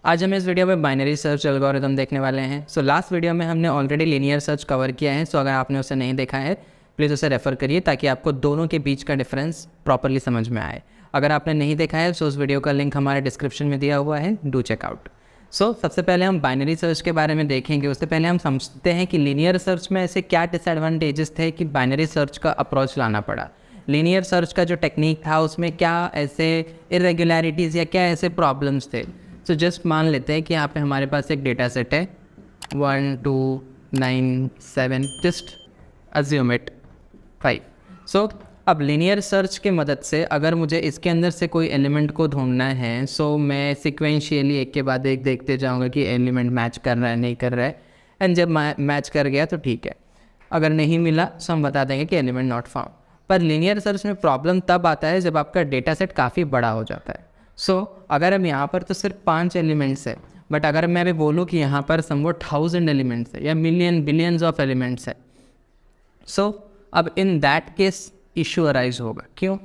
आज हम इस वीडियो में बाइनरी सर्च एल्गोरिथम देखने वाले हैं। सो लास्ट वीडियो में हमने ऑलरेडी लीनियर सर्च कवर किया है। सो अगर आपने उसे नहीं देखा है प्लीज़ उसे रेफ़र करिए ताकि आपको दोनों के बीच का डिफरेंस प्रॉपरली समझ में आए। अगर आपने नहीं देखा है तो उस वीडियो का लिंक हमारे डिस्क्रिप्शन में दिया हुआ है, डू चेकआउट। सो सबसे पहले हम बाइनरी सर्च के बारे में देखेंगे। उससे पहले हम समझते हैं कि लीनियर सर्च में ऐसे क्या डिसएडवांटेजेस थे कि बाइनरी सर्च का अप्रोच लाना पड़ा। लीनियर सर्च का जो टेक्निक था उसमें क्या ऐसे इरेगुलरिटीज़ या क्या ऐसे प्रॉब्लम्स थे। सो जस्ट मान लेते हैं कि यहाँ पे हमारे पास एक डेटा सेट है 1 2 9 7, जस्ट अज्यूम इट 5। सो अब लीनियर सर्च के मदद से अगर मुझे इसके अंदर से कोई एलिमेंट को ढूंढना है, सो मैं सिक्वेंशियली एक के बाद एक देखते जाऊँगा कि एलिमेंट मैच कर रहा है नहीं कर रहा है। एंड जब मैच कर गया तो ठीक है, अगर नहीं मिला तो हम बता देंगे कि एलिमेंट नॉट फाउंड। पर लीनियर सर्च में प्रॉब्लम तब आता है जब आपका डेटा सेट काफ़ी बड़ा हो जाता है। सो अगर हम यहाँ पर तो सिर्फ 5 एलिमेंट्स है, बट अगर मैं अभी बोलूँ कि यहाँ पर समवट 1000 एलिमेंट्स है या मिलियन बिलियंस ऑफ एलिमेंट्स है, सो अब इन दैट केस इशू अराइज होगा। क्यों?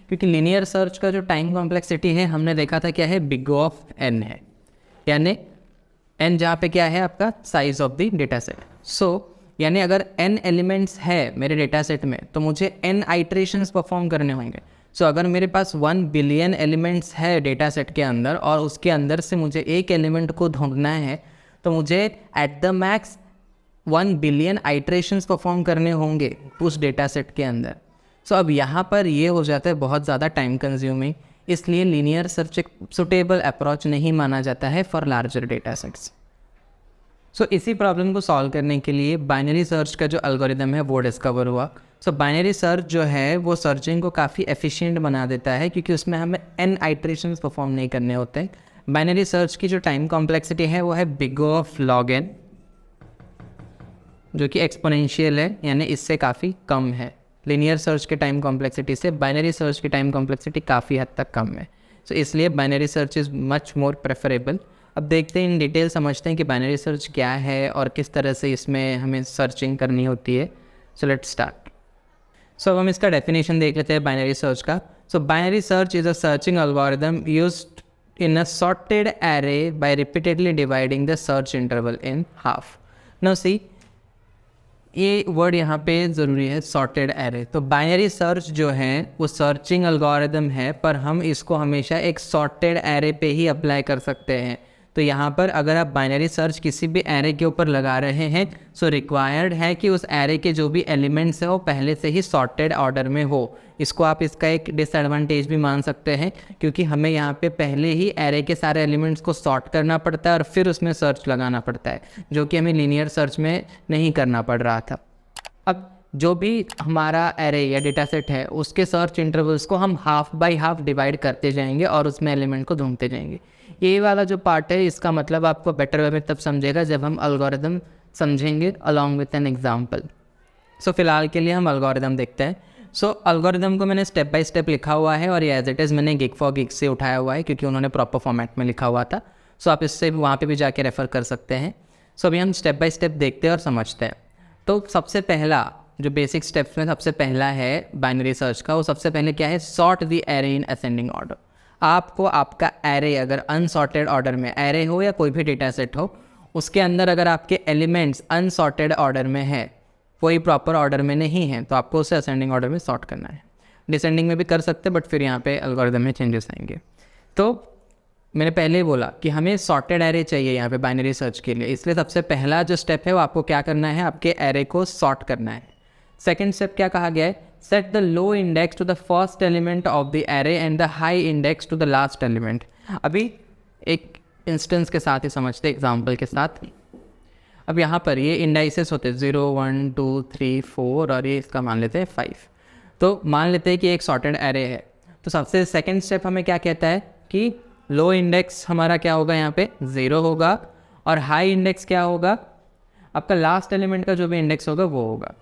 क्योंकि लीनियर सर्च का जो टाइम कॉम्प्लेक्सिटी है हमने देखा था क्या है, बिग ऑफ एन है, यानी एन जहाँ पे क्या है आपका size of the data set. So यानी अगर n एलिमेंट्स है मेरे डेटा सेट में तो मुझे n आइट्रेशंस परफॉर्म करने होंगे। सो अगर मेरे पास 1 बिलियन एलिमेंट्स है डेटा सेट के अंदर और उसके अंदर से मुझे एक एलिमेंट को ढूंढना है तो मुझे at the max 1 billion iterations perform करने होंगे उस डेटा सेट के अंदर। सो अब यहाँ पर ये हो जाता है बहुत ज़्यादा टाइम कंज्यूमिंग, इसलिए लीनियर सर्च एक सुटेबल अप्रोच नहीं माना जाता है फॉर लार्जर डेटा सेट्स। सो इसी प्रॉब्लम को सॉल्व करने के लिए बाइनरी सर्च का जो एल्गोरिदम है वो डिस्कवर हुआ। सो बाइनरी सर्च जो है वो सर्चिंग को काफ़ी एफिशिएंट बना देता है क्योंकि उसमें हमें n आइट्रेशंस परफॉर्म नहीं करने होते हैं। बाइनरी सर्च की जो टाइम कॉम्प्लेक्सिटी है वो है बिग ऑफ लॉग n, जो कि एक्सपोनेंशियल है, यानी इससे काफ़ी कम है। लीनियर सर्च के टाइम कॉम्प्लेक्सिटी से बाइनरी सर्च की टाइम कॉम्प्लेक्सिटी काफ़ी हद तक कम है। सो इसलिए binary search is much more preferable. अब देखते हैं, इन डिटेल समझते हैं कि बाइनरी सर्च क्या है और किस तरह से इसमें हमें सर्चिंग करनी होती है। So let's start. सो अब हम इसका डेफिनेशन देख लेते हैं बाइनरी सर्च का। So binary search is a searching algorithm used in a sorted array by repeatedly dividing the search interval in half. Now see, ये वर्ड यहाँ पे ज़रूरी है, सॉर्टेड एरे। तो बाइनरी सर्च जो है वो सर्चिंग एल्गोरिथम है, पर हम इसको हमेशा एक सॉर्टेड एरे पे ही अप्लाई कर सकते हैं। तो यहाँ पर अगर आप बाइनरी सर्च किसी भी एरे के ऊपर लगा रहे हैं सो रिक्वायर्ड है कि उस एरे के जो भी एलिमेंट्स है वो पहले से ही सॉर्टेड ऑर्डर में हो। इसको आप इसका एक डिसएडवांटेज भी मान सकते हैं क्योंकि हमें यहाँ पे पहले ही एरे के सारे एलिमेंट्स को सॉर्ट करना पड़ता है और फिर उसमें सर्च लगाना पड़ता है, जो कि हमें लीनियर सर्च में नहीं करना पड़ रहा था। अब जो भी हमारा एरे या डेटा सेट है उसके सर्च इंटरवल्स को हम हाफ बाय हाफ डिवाइड करते जाएंगे और उसमें एलिमेंट को ढूंढते जाएंगे। ये वाला जो पार्ट है इसका मतलब आपको बेटर वे में तब समझेगा जब हम एल्गोरिथम समझेंगे अलॉन्ग विथ एन एग्जांपल। सो फिलहाल के लिए हम एल्गोरिथम देखते हैं। सो एल्गोरिथम को मैंने स्टेप बाय स्टेप लिखा हुआ है और ये एज इट इज़ मैंने गिग फॉर गिग से उठाया हुआ है क्योंकि उन्होंने प्रॉपर फॉर्मेट में लिखा हुआ था। सो आप इससे वहाँ पे भी जाके रेफ़र कर सकते हैं। सो अभी हम स्टेप बाय स्टेप देखते हैं और समझते हैं। तो सबसे पहला जो बेसिक स्टेप्स में सबसे पहला है बाइनरी सर्च का, वो सबसे पहले क्या है, sort the array in ascending order. आपको आपका एरे अगर अनसॉर्टेड ऑर्डर में एरे हो या कोई भी डेटा सेट हो उसके अंदर अगर आपके एलिमेंट्स अनसॉर्टेड ऑर्डर में है, कोई प्रॉपर ऑर्डर में नहीं है, तो आपको उसे असेंडिंग ऑर्डर में सॉर्ट करना है। डिसेंडिंग में भी कर सकते हैं बट फिर यहाँ पे एल्गोरिथम में चेंजेस आएंगे। तो मैंने पहले ही बोला कि हमें सॉर्टेड एरे चाहिए यहाँ पे बाइनरी सर्च के लिए, इसलिए सबसे पहला जो स्टेप है वो आपको क्या करना है, आपके एरे को सॉर्ट करना है। सेकेंड स्टेप क्या कहा गया है, set the low index to the first element of the array and the high index to the last element. अभी एक इंस्टेंस के साथ ही समझते, एग्जाम्पल के साथ। अब यहाँ पर ये इंडाइसेस होते हैं 0 1 2 3 4 और ये इसका मान लेते हैं 5। तो मान लेते हैं कि एक सॉर्टेड एरे है। तो सबसे सेकेंड स्टेप हमें क्या कहता है कि लो इंडेक्स हमारा क्या होगा, यहाँ पे 0 होगा और हाई इंडेक्स क्या होगा, आपका लास्ट एलिमेंट का जो भी इंडेक्स होगा वो होगा।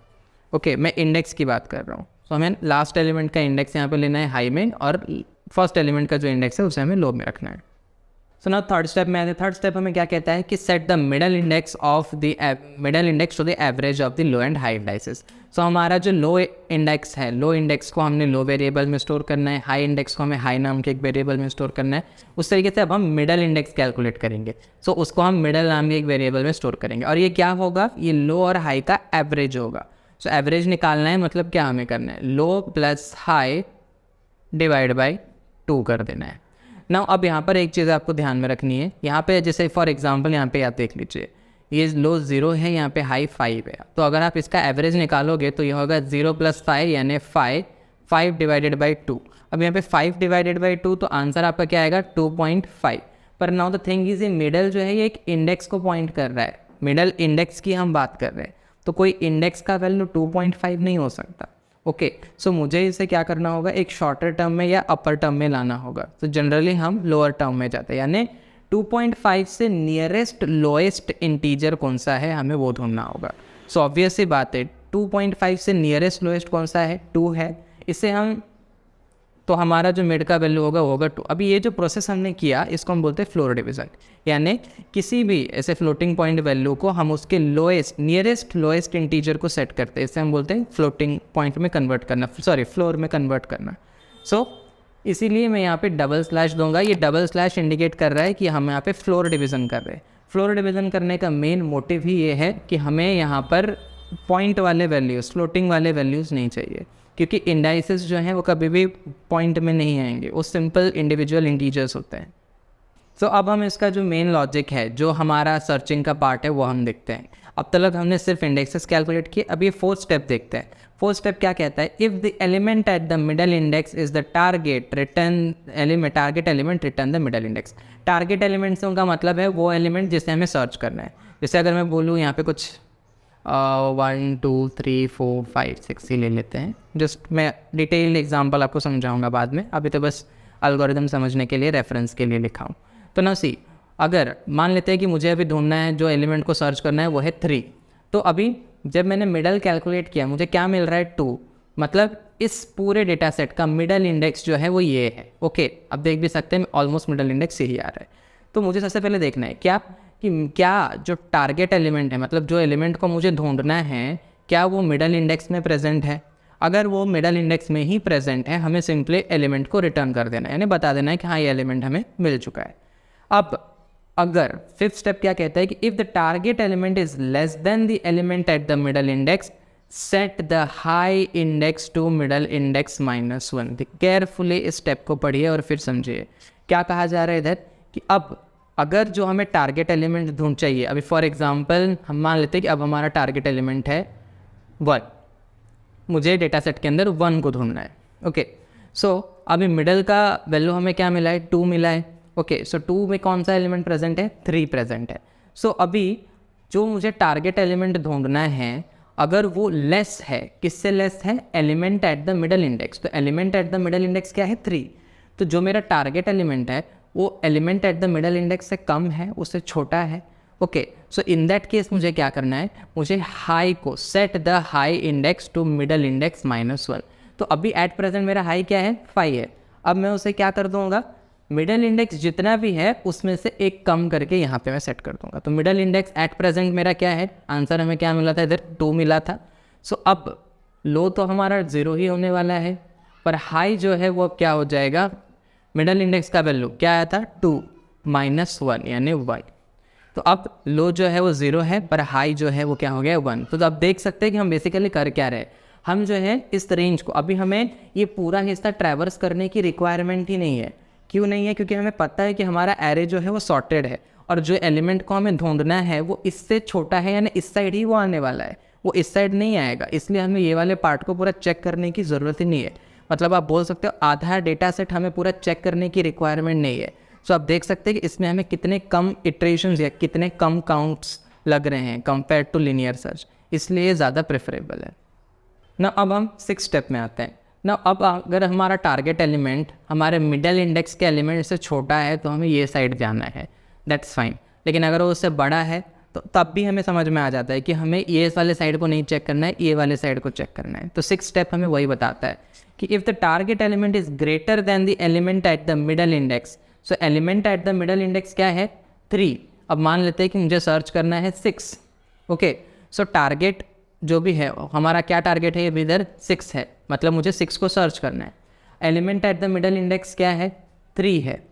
ओके, मैं इंडेक्स की बात कर रहा हूँ। तो हमें लास्ट एलिमेंट का इंडेक्स यहाँ पे लेना है हाई में और फर्स्ट एलिमेंट का जो इंडेक्स है उसे हमें लो में रखना है। सो ना थर्ड स्टेप में आते हैं। थर्ड स्टेप हमें क्या कहता है कि set the middle index of the middle index to the average of the low and high indices. So हमारा जो लो इंडेक्स है, लो इंडेक्स को हमने लो वेरिएबल में स्टोर करना है, हाई इंडेक्स को हमें हाई नाम के एक वेरिएबल में स्टोर करना है। उस तरीके से अब हम मिडल इंडेक्स कैलकुलेट करेंगे। सो उसको हम मिडल नाम के एक वेरिएबल में स्टोर करेंगे और ये क्या होगा, ये लो और हाई का एवरेज होगा। सो एवरेज निकालना है, मतलब क्या हमें करना है, low plus high divide by 2 कर देना है ना। अब यहाँ पर एक चीज़ आपको ध्यान में रखनी है, यहाँ पे जैसे फॉर एग्जांपल यहाँ पे आप देख लीजिए, ये लो 0 है, यहाँ पे हाई 5 है। तो अगर आप इसका एवरेज निकालोगे तो ये होगा 0 + 5 यानी 5 डिवाइडेड बाई 2। अब यहाँ पे 5 डिवाइडेड बाई 2 तो आंसर आपका क्या आएगा 2.5। पर नाउ द थिंग इज, ये मिडल जो है ये एक इंडेक्स को पॉइंट कर रहा है, मिडल इंडेक्स की हम बात कर रहे हैं, तो कोई इंडेक्स का वैल्यू 2.5 नहीं हो सकता। ओके, सो मुझे इसे क्या करना होगा, एक शॉर्टर टर्म में या अपर टर्म में लाना होगा। तो जनरली हम लोअर टर्म में जाते हैं, यानी 2.5 से नियरेस्ट लोएस्ट इंटीजर कौन सा है हमें वो ढूंढना होगा। सो ऑब्वियस सी बात है, 2.5 से नियरेस्ट लोएस्ट कौन सा है, 2 है। इसे हम, तो हमारा जो मिड का वैल्यू होगा वो होगा 2। अभी ये जो प्रोसेस हमने किया इसको हम बोलते हैं फ्लोर डिवीज़न, यानी किसी भी ऐसे फ्लोटिंग पॉइंट वैल्यू को हम उसके लोएस्ट नियरेस्ट लोएस्ट इंटीजर को सेट करते हैं, इसे हम बोलते हैं फ्लोटिंग पॉइंट में कन्वर्ट करना, सॉरी फ्लोर में कन्वर्ट करना। सो इसीलिए मैं यहाँ पे डबल स्लैश दूंगा। ये डबल स्लैश इंडिकेट कर रहा है कि हम यहाँ पे फ्लोर डिवीज़न कर रहे हैं। फ्लोर डिवीज़न करने का मेन मोटिव ही ये है कि हमें यहाँ पर पॉइंट वाले वैल्यूज़, फ्लोटिंग वाले वैल्यूज़ नहीं चाहिए, क्योंकि इंडाइसेस जो हैं वो कभी भी पॉइंट में नहीं आएंगे, वो सिंपल इंडिविजुअल इंटीजर्स होते हैं। सो अब हम इसका जो मेन लॉजिक है, जो हमारा सर्चिंग का पार्ट है, वो हम देखते हैं। अब तक हमने सिर्फ इंडेक्सेस कैलकुलेट किए, अब ये फोर्थ स्टेप देखते हैं। फोर्थ स्टेप क्या कहता है, if the element at the middle index is the target return element, target element return the middle index. Target element से उनका मतलब है वो एलिमेंट जिसे हमें सर्च करना है। जैसे अगर मैं बोलूँ यहाँ पे कुछ 1 2 3 4 5 6 ही ले लेते हैं, जस्ट मैं डिटेल्ड एग्जांपल आपको समझाऊंगा बाद में, अभी तो बस एल्गोरिथम समझने के लिए, रेफरेंस के लिए लिखा हूँ। तो ना सी, अगर मान लेते हैं कि मुझे अभी ढूंढना है, जो एलिमेंट को सर्च करना है वो है 3, तो अभी जब मैंने मिडल कैलकुलेट किया मुझे क्या मिल रहा है 2, मतलब इस पूरे डेटा सेट का मिडल इंडेक्स जो है वो ये है। ओके, अब देख भी सकते हैं ऑलमोस्ट मिडल इंडेक्स यही आ रहा है। तो मुझे सबसे पहले देखना है क्या कि क्या जो टारगेट एलिमेंट है, मतलब जो एलिमेंट को मुझे ढूंढना है, क्या वो मिडल इंडेक्स में प्रेजेंट है। अगर वो मिडल इंडेक्स में ही प्रेजेंट है, हमें सिंपली एलिमेंट को रिटर्न कर देना है, यानी बता देना है कि हाँ ये एलिमेंट हमें मिल चुका है। अब अगर फिफ्थ स्टेप क्या कहता है कि if the target element is less than the element at the middle index, set the high index to middle index -1। Carefully इस स्टेप को पढ़िए और फिर समझिए क्या कहा जा रहा है इधर, कि अब अगर जो हमें टारगेट एलिमेंट ढूंढ चाहिए, अभी फॉर एग्जांपल हम मान लेते हैं कि अब हमारा टारगेट एलिमेंट है 1, मुझे डेटा सेट के अंदर 1 को ढूंढना है। ओके, सो अभी मिडल का वैल्यू हमें क्या मिला है, 2 मिला है। ओके, सो 2 में कौन सा एलिमेंट प्रेजेंट है, 3 प्रेजेंट है। सो अभी जो मुझे टारगेट एलिमेंट ढूंढना है, अगर वो लेस है, किससे लेस है, element at the middle index. तो element at the middle index क्या है, 3। तो जो मेरा टारगेट एलिमेंट है वो element at the middle index से कम है, उससे छोटा है। Okay, so in that case मुझे क्या करना है, मुझे हाई को, set the high index to middle index -1। तो अभी एट प्रेजेंट मेरा हाई क्या है, 5 है। अब मैं उसे क्या कर दूंगा, मिडल इंडेक्स जितना भी है उसमें से एक कम करके यहाँ पे मैं सेट कर दूंगा। तो मिडल इंडेक्स एट प्रेजेंट मेरा क्या है, आंसर हमें क्या मिला था इधर, 2 मिला था। सो अब लो तो हमारा 0 ही होने वाला है, पर हाई जो है वो अब क्या हो जाएगा, मिडल इंडेक्स का वैल्यू क्या आया था, 2 -1 यानी 1। तो अब लो जो है वो 0 है, पर हाई जो है वो क्या हो गया, 1। तो अब देख सकते हैं कि हम बेसिकली कर क्या रहे, हम जो है इस रेंज को, अभी हमें ये पूरा हिस्सा ट्रैवर्स करने की रिक्वायरमेंट ही नहीं है। क्यों नहीं है, क्योंकि हमें पता है कि हमारा एरे जो है वो सॉर्टेड है, और जो एलिमेंट को हमें ढूंढना है वो इससे छोटा है, यानी इस साइड ही वो आने वाला है, वो इस साइड नहीं आएगा। इसलिए हमें ये वाले पार्ट को पूरा चेक करने की ज़रूरत ही नहीं है। मतलब आप बोल सकते हो आधा डेटा सेट हमें पूरा चेक करने की रिक्वायरमेंट नहीं है। सो आप देख सकते हैं कि इसमें हमें कितने कम इटरेशंस या कितने कम काउंट्स लग रहे हैं कंपेयर टू लीनियर सर्च, इसलिए ये ज़्यादा प्रेफरेबल है ना। अब हम 6 स्टेप में आते हैं ना। अब अगर हमारा टारगेट एलिमेंट हमारे मिडल इंडेक्स के एलिमेंट से छोटा है तो हमें ये साइड जाना है, दैट्स फाइन। लेकिन अगर वो उससे बड़ा है तो तब भी हमें समझ में आ जाता है कि हमें ये वाले साइड को नहीं चेक करना है, ये वाले साइड को चेक करना है। तो 6 स्टेप हमें वही बताता है कि if the target element is greater than the element at the middle index, so element at the middle index क्या है 3। अब मान लेते हैं कि मुझे सर्च करना है 6। ओके, सो टारगेट जो भी है हमारा क्या टारगेट है, ये इधर 6 है, मतलब मुझे 6 को सर्च करना है। Element at the middle index क्या है 3 है।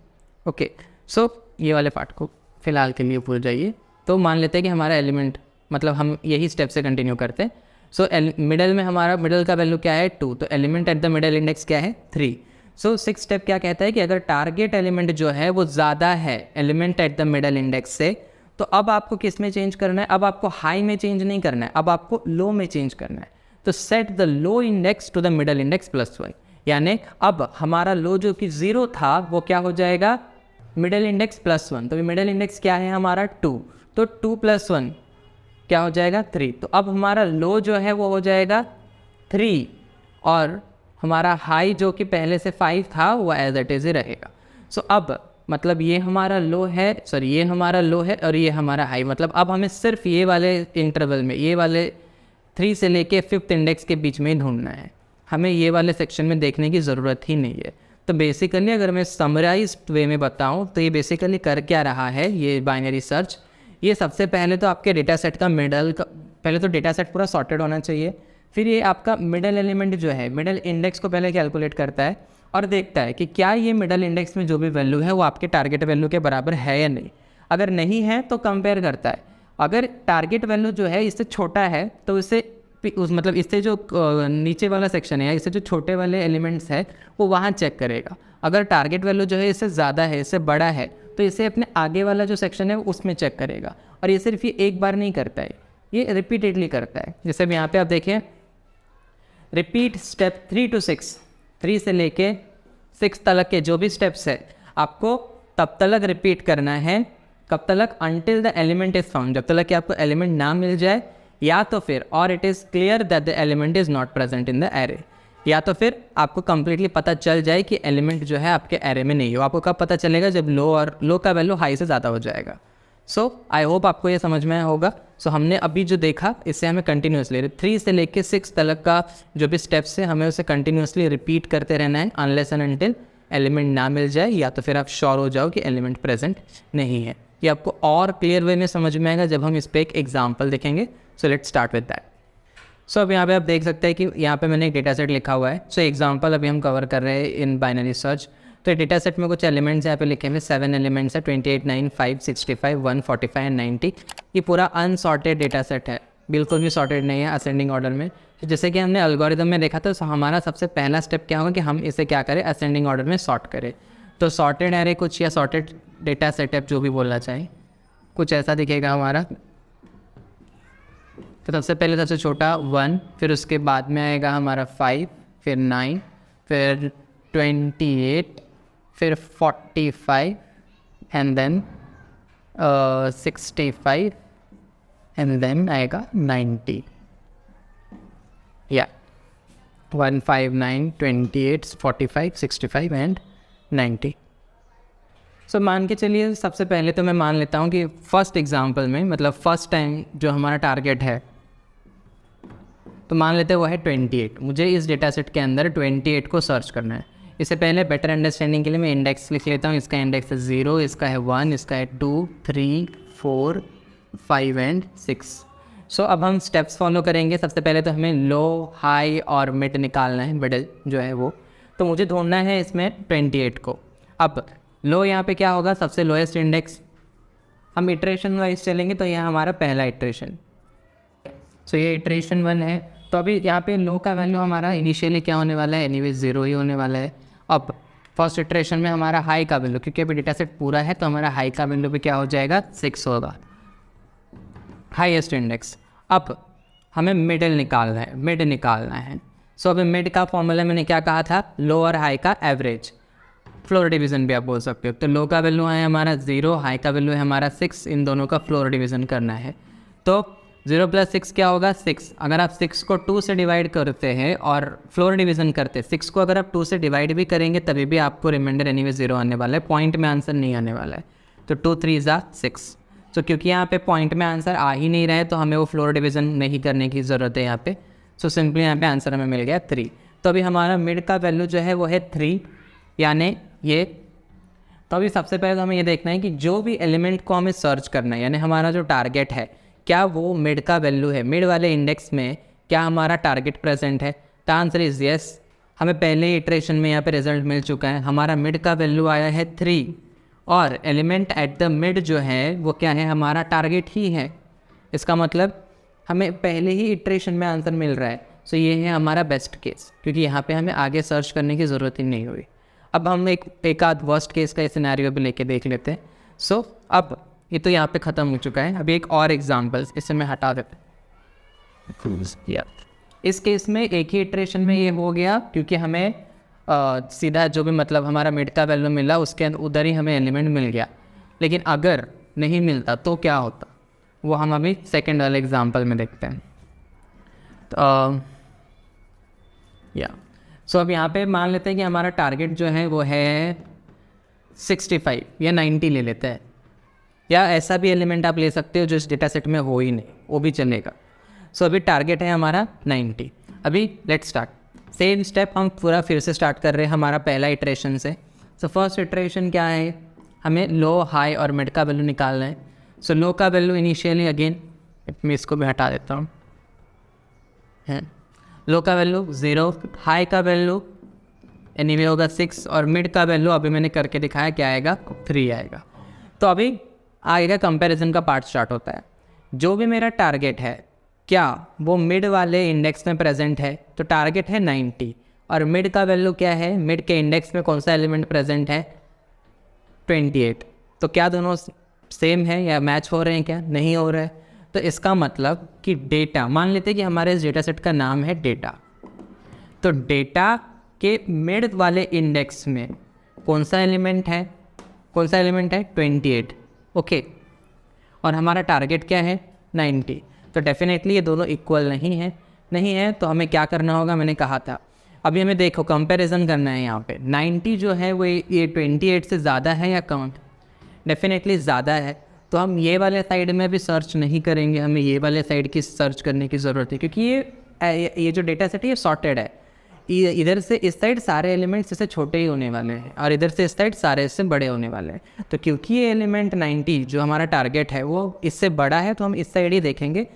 ओके, सो ये वाले पार्ट को फिलहाल के लिए भूल जाइए। तो मान लेते हैं कि हमारा एलिमेंट, मतलब हम यही स्टेप से कंटिन्यू करते हैं। सो मिडल में हमारा मिडल का वैल्यू क्या है 2, तो element at the middle index क्या है 3। सो 6 स्टेप क्या कहता है कि अगर टारगेट एलिमेंट जो है वो ज़्यादा है element at the middle index से, तो अब आपको किस में चेंज करना है, अब आपको हाई में चेंज नहीं करना है, अब आपको लो में चेंज करना है। तो set the low index to the middle index +1, यानी अब हमारा लो जो कि 0 था वो क्या हो जाएगा मिडल इंडेक्स +1। तो मिडल इंडेक्स क्या है हमारा 2, तो 2 + 1 क्या हो जाएगा 3। तो अब हमारा लो जो है वो हो जाएगा 3 और हमारा हाई जो कि पहले से 5 था वो एज इट इज़ ही रहेगा। सो अब मतलब ये हमारा लो है, सॉरी ये हमारा लो है और ये हमारा हाई, मतलब अब हमें सिर्फ ये वाले इंटरवल में, ये वाले 3 से लेके 5th इंडेक्स के बीच में ही ढूंढना है, हमें ये वाले सेक्शन में देखने की ज़रूरत ही नहीं है। तो बेसिकली अगर मैं समराइज्ड वे में बताऊं तो ये बेसिकली कर क्या रहा है ये बाइनरी सर्च, ये सबसे पहले तो आपके डेटा सेट का मिडल का, पहले तो डेटा सेट पूरा सॉर्टेड होना चाहिए, फिर ये आपका मिडल एलिमेंट जो है मिडल इंडेक्स को पहले कैलकुलेट करता है और देखता है कि क्या ये मिडल इंडेक्स में जो भी वैल्यू है वो आपके टारगेट वैल्यू के बराबर है या नहीं। अगर नहीं है तो कंपेयर करता है, अगर टारगेट वैल्यू जो है इससे छोटा है तो इसे मतलब इससे जो नीचे वाला सेक्शन है, इससे जो छोटे वाले एलिमेंट्स है वो वहाँ चेक करेगा। अगर टारगेट वैल्यू जो है इससे ज़्यादा है, इससे बड़ा है, तो इसे अपने आगे वाला जो सेक्शन है उसमें चेक करेगा। और ये सिर्फ ये एक बार नहीं करता है, ये रिपीटेडली करता है। जैसे अब यहाँ पे आप देखिए, रिपीट स्टेप 3 to 6, 3 से लेके 6 तक के जो भी स्टेप्स है आपको तब तक रिपीट करना है, कब तक, until the element is found, जब तक कि आपको एलिमेंट ना मिल जाए, या तो फिर और it is clear that the element is not present in the array, या तो फिर आपको कंप्लीटली पता चल जाए कि एलिमेंट जो है आपके एरे में नहीं हो। आपको कब पता चलेगा, जब लो का वैल्यू हाई से ज़्यादा हो जाएगा। सो आई होप आपको ये समझ में आया होगा। सो हमने अभी जो देखा इससे हमें कंटिन्यूसली 3 से लेके 6 तक का जो भी स्टेप्स है हमें उसे कंटिन्यूसली रिपीट करते रहना है अनलेस एंड अनटिल एलिमेंट ना मिल जाए, या तो फिर आप श्योर हो जाओ कि एलिमेंट प्रेजेंट नहीं है। ये आपको और क्लियर वे में समझ में आएगा जब हम इस पर एक एग्जाम्पल देखेंगे। So let's start with that. So अब यहाँ पे आप देख सकते हैं कि यहाँ पे मैंने एक डेटा सेट लिखा हुआ है। सो एग्जाम्पल अभी हम कवर कर रहे हैं इन बाइनरी सर्च। तो डेटा सेट में कुछ एलिमेंट्स यहाँ पे लिखे हुए 7 एलिमेंट्स है, 28, 9, 5, 65, 1, 45 एंड 90। ये पूरा अनसॉर्टेड डेटा सेट है, बिल्कुल भी सॉर्टेड नहीं है असेंडिंग ऑर्डर में। तो जैसे कि हमने एल्गोरिदम में देखा था, हमारा सबसे पहला स्टेप क्या होगा कि हम इसे क्या करें, असेंडिंग ऑर्डर में सॉर्ट करें। तो सॉर्टेड एरे कुछ या सॉर्टेड डेटा सेटअप जो भी बोलना चाहिए, कुछ ऐसा दिखेगा हमारा। तो सबसे पहले सबसे छोटा 1, फिर उसके बाद में आएगा हमारा 5, फिर 9, फिर 28, फिर 45 एंड देन 65 एंड देन आएगा 90। या 1, 5, 9, 28, 45, 65 एंड 90। सो मान के चलिए सबसे पहले तो मैं मान लेता हूँ कि फर्स्ट एग्जांपल में, मतलब फर्स्ट टाइम जो हमारा टारगेट है, तो मान लेते हैं वो है 28। मुझे इस डेटा सेट के अंदर 28 को सर्च करना है। इससे पहले बेटर अंडरस्टैंडिंग के लिए मैं इंडेक्स लिख लेता हूँ। इसका इंडेक्स है 0, इसका है 1, इसका है 2, 3, 4, 5 एंड 6। सो अब हम स्टेप्स फॉलो करेंगे। सबसे पहले तो हमें लो, हाई और मिड निकालना है, मिडल जो है वो। तो मुझे ढूंढना है इसमें 28 को। अब लो यहाँ पे क्या होगा, सबसे लोएस्ट इंडेक्स। हम इटरेशन वाइज चलेंगे तो यह हमारा पहला इटरेशन। सो ये इटरेशन 1 है। तो अभी यहाँ पे लो का वैल्यू हमारा इनिशियली क्या होने वाला है, एनीवे 0 ही होने वाला है। अब फर्स्ट इटरेशन में हमारा हाई का वैल्यू, क्योंकि अभी डेटा सेट पूरा है तो हमारा हाई का वैल्यू भी क्या हो जाएगा, 6 होगा, हाईएस्ट इंडेक्स। अब हमें मिडल निकालना है, मिड निकालना है। सो अभी मिड का फॉर्मूला मैंने क्या कहा था, लो और हाई का एवरेज, फ्लोर डिवीज़न भी आप बोल सकते हो। तो लो का वैल्यू है हमारा 0, हाई का वैल्यू है हमारा 6, इन दोनों का फ्लोर डिवीज़न करना है। तो 0 + 6 क्या होगा, 6। अगर आप 6 को 2 से डिवाइड करते हैं और फ्लोर डिवीज़न करते हैं, 6 को अगर आप 2 से डिवाइड भी करेंगे तभी भी आपको रिमाइंडर एनीवे 0 आने वाला है, पॉइंट में आंसर नहीं आने वाला है। तो 2 3 = 6। तो क्योंकि यहाँ पे पॉइंट में आंसर आ ही नहीं रहा है तो हमें वो फ्लोर डिवीज़न नहीं करने की ज़रूरत है यहाँ पे। सो सिंपली यहाँ पे आंसर हमें मिल गया 3। तो अभी हमारा मिड का वैल्यू जो है वो है 3, यानी ये तो अभी सबसे पहले तो हमें ये देखना है कि जो भी एलिमेंट को हमें सर्च करना है, यानी हमारा जो टारगेट है, क्या वो मिड का वैल्यू है, मिड वाले इंडेक्स में क्या हमारा टारगेट प्रेजेंट है। The answer is yes. हमें पहले ही इटरेशन में यहाँ पे रिजल्ट मिल चुका है, हमारा मिड का वैल्यू आया है 3 और एलिमेंट एट द मिड जो है वो क्या है, हमारा टारगेट ही है। इसका मतलब हमें पहले ही इटरेशन में आंसर मिल रहा है। सो ये है हमारा बेस्ट केस, क्योंकि यहाँ पे हमें आगे सर्च करने की ज़रूरत ही नहीं हुई। अब हम एक आध वर्स्ट केस का सिनेरियो भी लेके देख लेते हैं। सो अब ये तो यहाँ पे ख़त्म हो चुका है। अभी एक और एग्जांपल इसे मैं हटा देते हैं। इस केस में एक ही इटरेशन में ये हो गया, क्योंकि हमें सीधा जो भी मतलब हमारा मिड का वैल्यू मिला उसके उधर ही हमें एलिमेंट मिल गया। लेकिन अगर नहीं मिलता तो क्या होता, वो हम अभी सेकेंड वाले एग्जांपल में देखते हैं। तो सो अब यहाँ पे मान लेते हैं कि हमारा टारगेट जो है वो है 65 या 90 ले लेते हैं, या ऐसा भी एलिमेंट आप ले सकते हो जो इस डेटा सेट में हो ही नहीं, वो भी चलेगा। सो अभी टारगेट है हमारा 90। अभी लेट्स स्टार्ट सेम स्टेप, हम पूरा फिर से स्टार्ट कर रहे हैं हमारा पहला इटरेशन से। सो फर्स्ट इटरेशन क्या है, हमें लो हाई और मिड का वैल्यू निकालना है। सो लो का वैल्यू इनिशियली अगेन मैं इसको भी हटा देता हूँ, है लो का वैल्यू 0, हाई का वैल्यू एनीवे होगा 6 और मिड का वैल्यू अभी मैंने करके दिखाया क्या आएगा, 3 आएगा। तो अभी आगे का कंपैरिजन का पार्ट स्टार्ट होता है। जो भी मेरा टारगेट है क्या वो मिड वाले इंडेक्स में प्रेजेंट है, तो टारगेट है 90 और मिड का वैल्यू क्या है, मिड के इंडेक्स में कौन सा एलिमेंट प्रेजेंट है, 28। तो क्या दोनों सेम है या मैच हो रहे हैं, क्या नहीं हो रहा है। तो इसका मतलब कि डेटा, मान लेते हैं कि हमारे इस डेटा सेट का नाम है डेटा, तो डेटा के मिड वाले इंडेक्स में कौन सा एलिमेंट है, 28। ओके, और हमारा टारगेट क्या है 90। तो डेफिनेटली ये दोनों इक्वल नहीं है तो हमें क्या करना होगा, मैंने कहा था अभी हमें देखो कंपैरिजन करना है। यहाँ पे 90 जो है वो ये 28 से ज़्यादा है या कम, डेफिनेटली ज़्यादा है। तो हम ये वाले साइड में भी सर्च नहीं करेंगे, हमें ये वाले साइड की सर्च करने की ज़रूरत है, क्योंकि ये जो डेटा सेट है ये सॉर्टेड है। इधर से इस साइड सारे एलिमेंट्स इससे छोटे ही होने वाले हैं और इधर से इस साइड सारे इससे बड़े होने वाले हैं। तो क्योंकि ये एलिमेंट 90 जो हमारा टारगेट है वो इससे बड़ा है, तो हम इस साइड ही देखेंगे,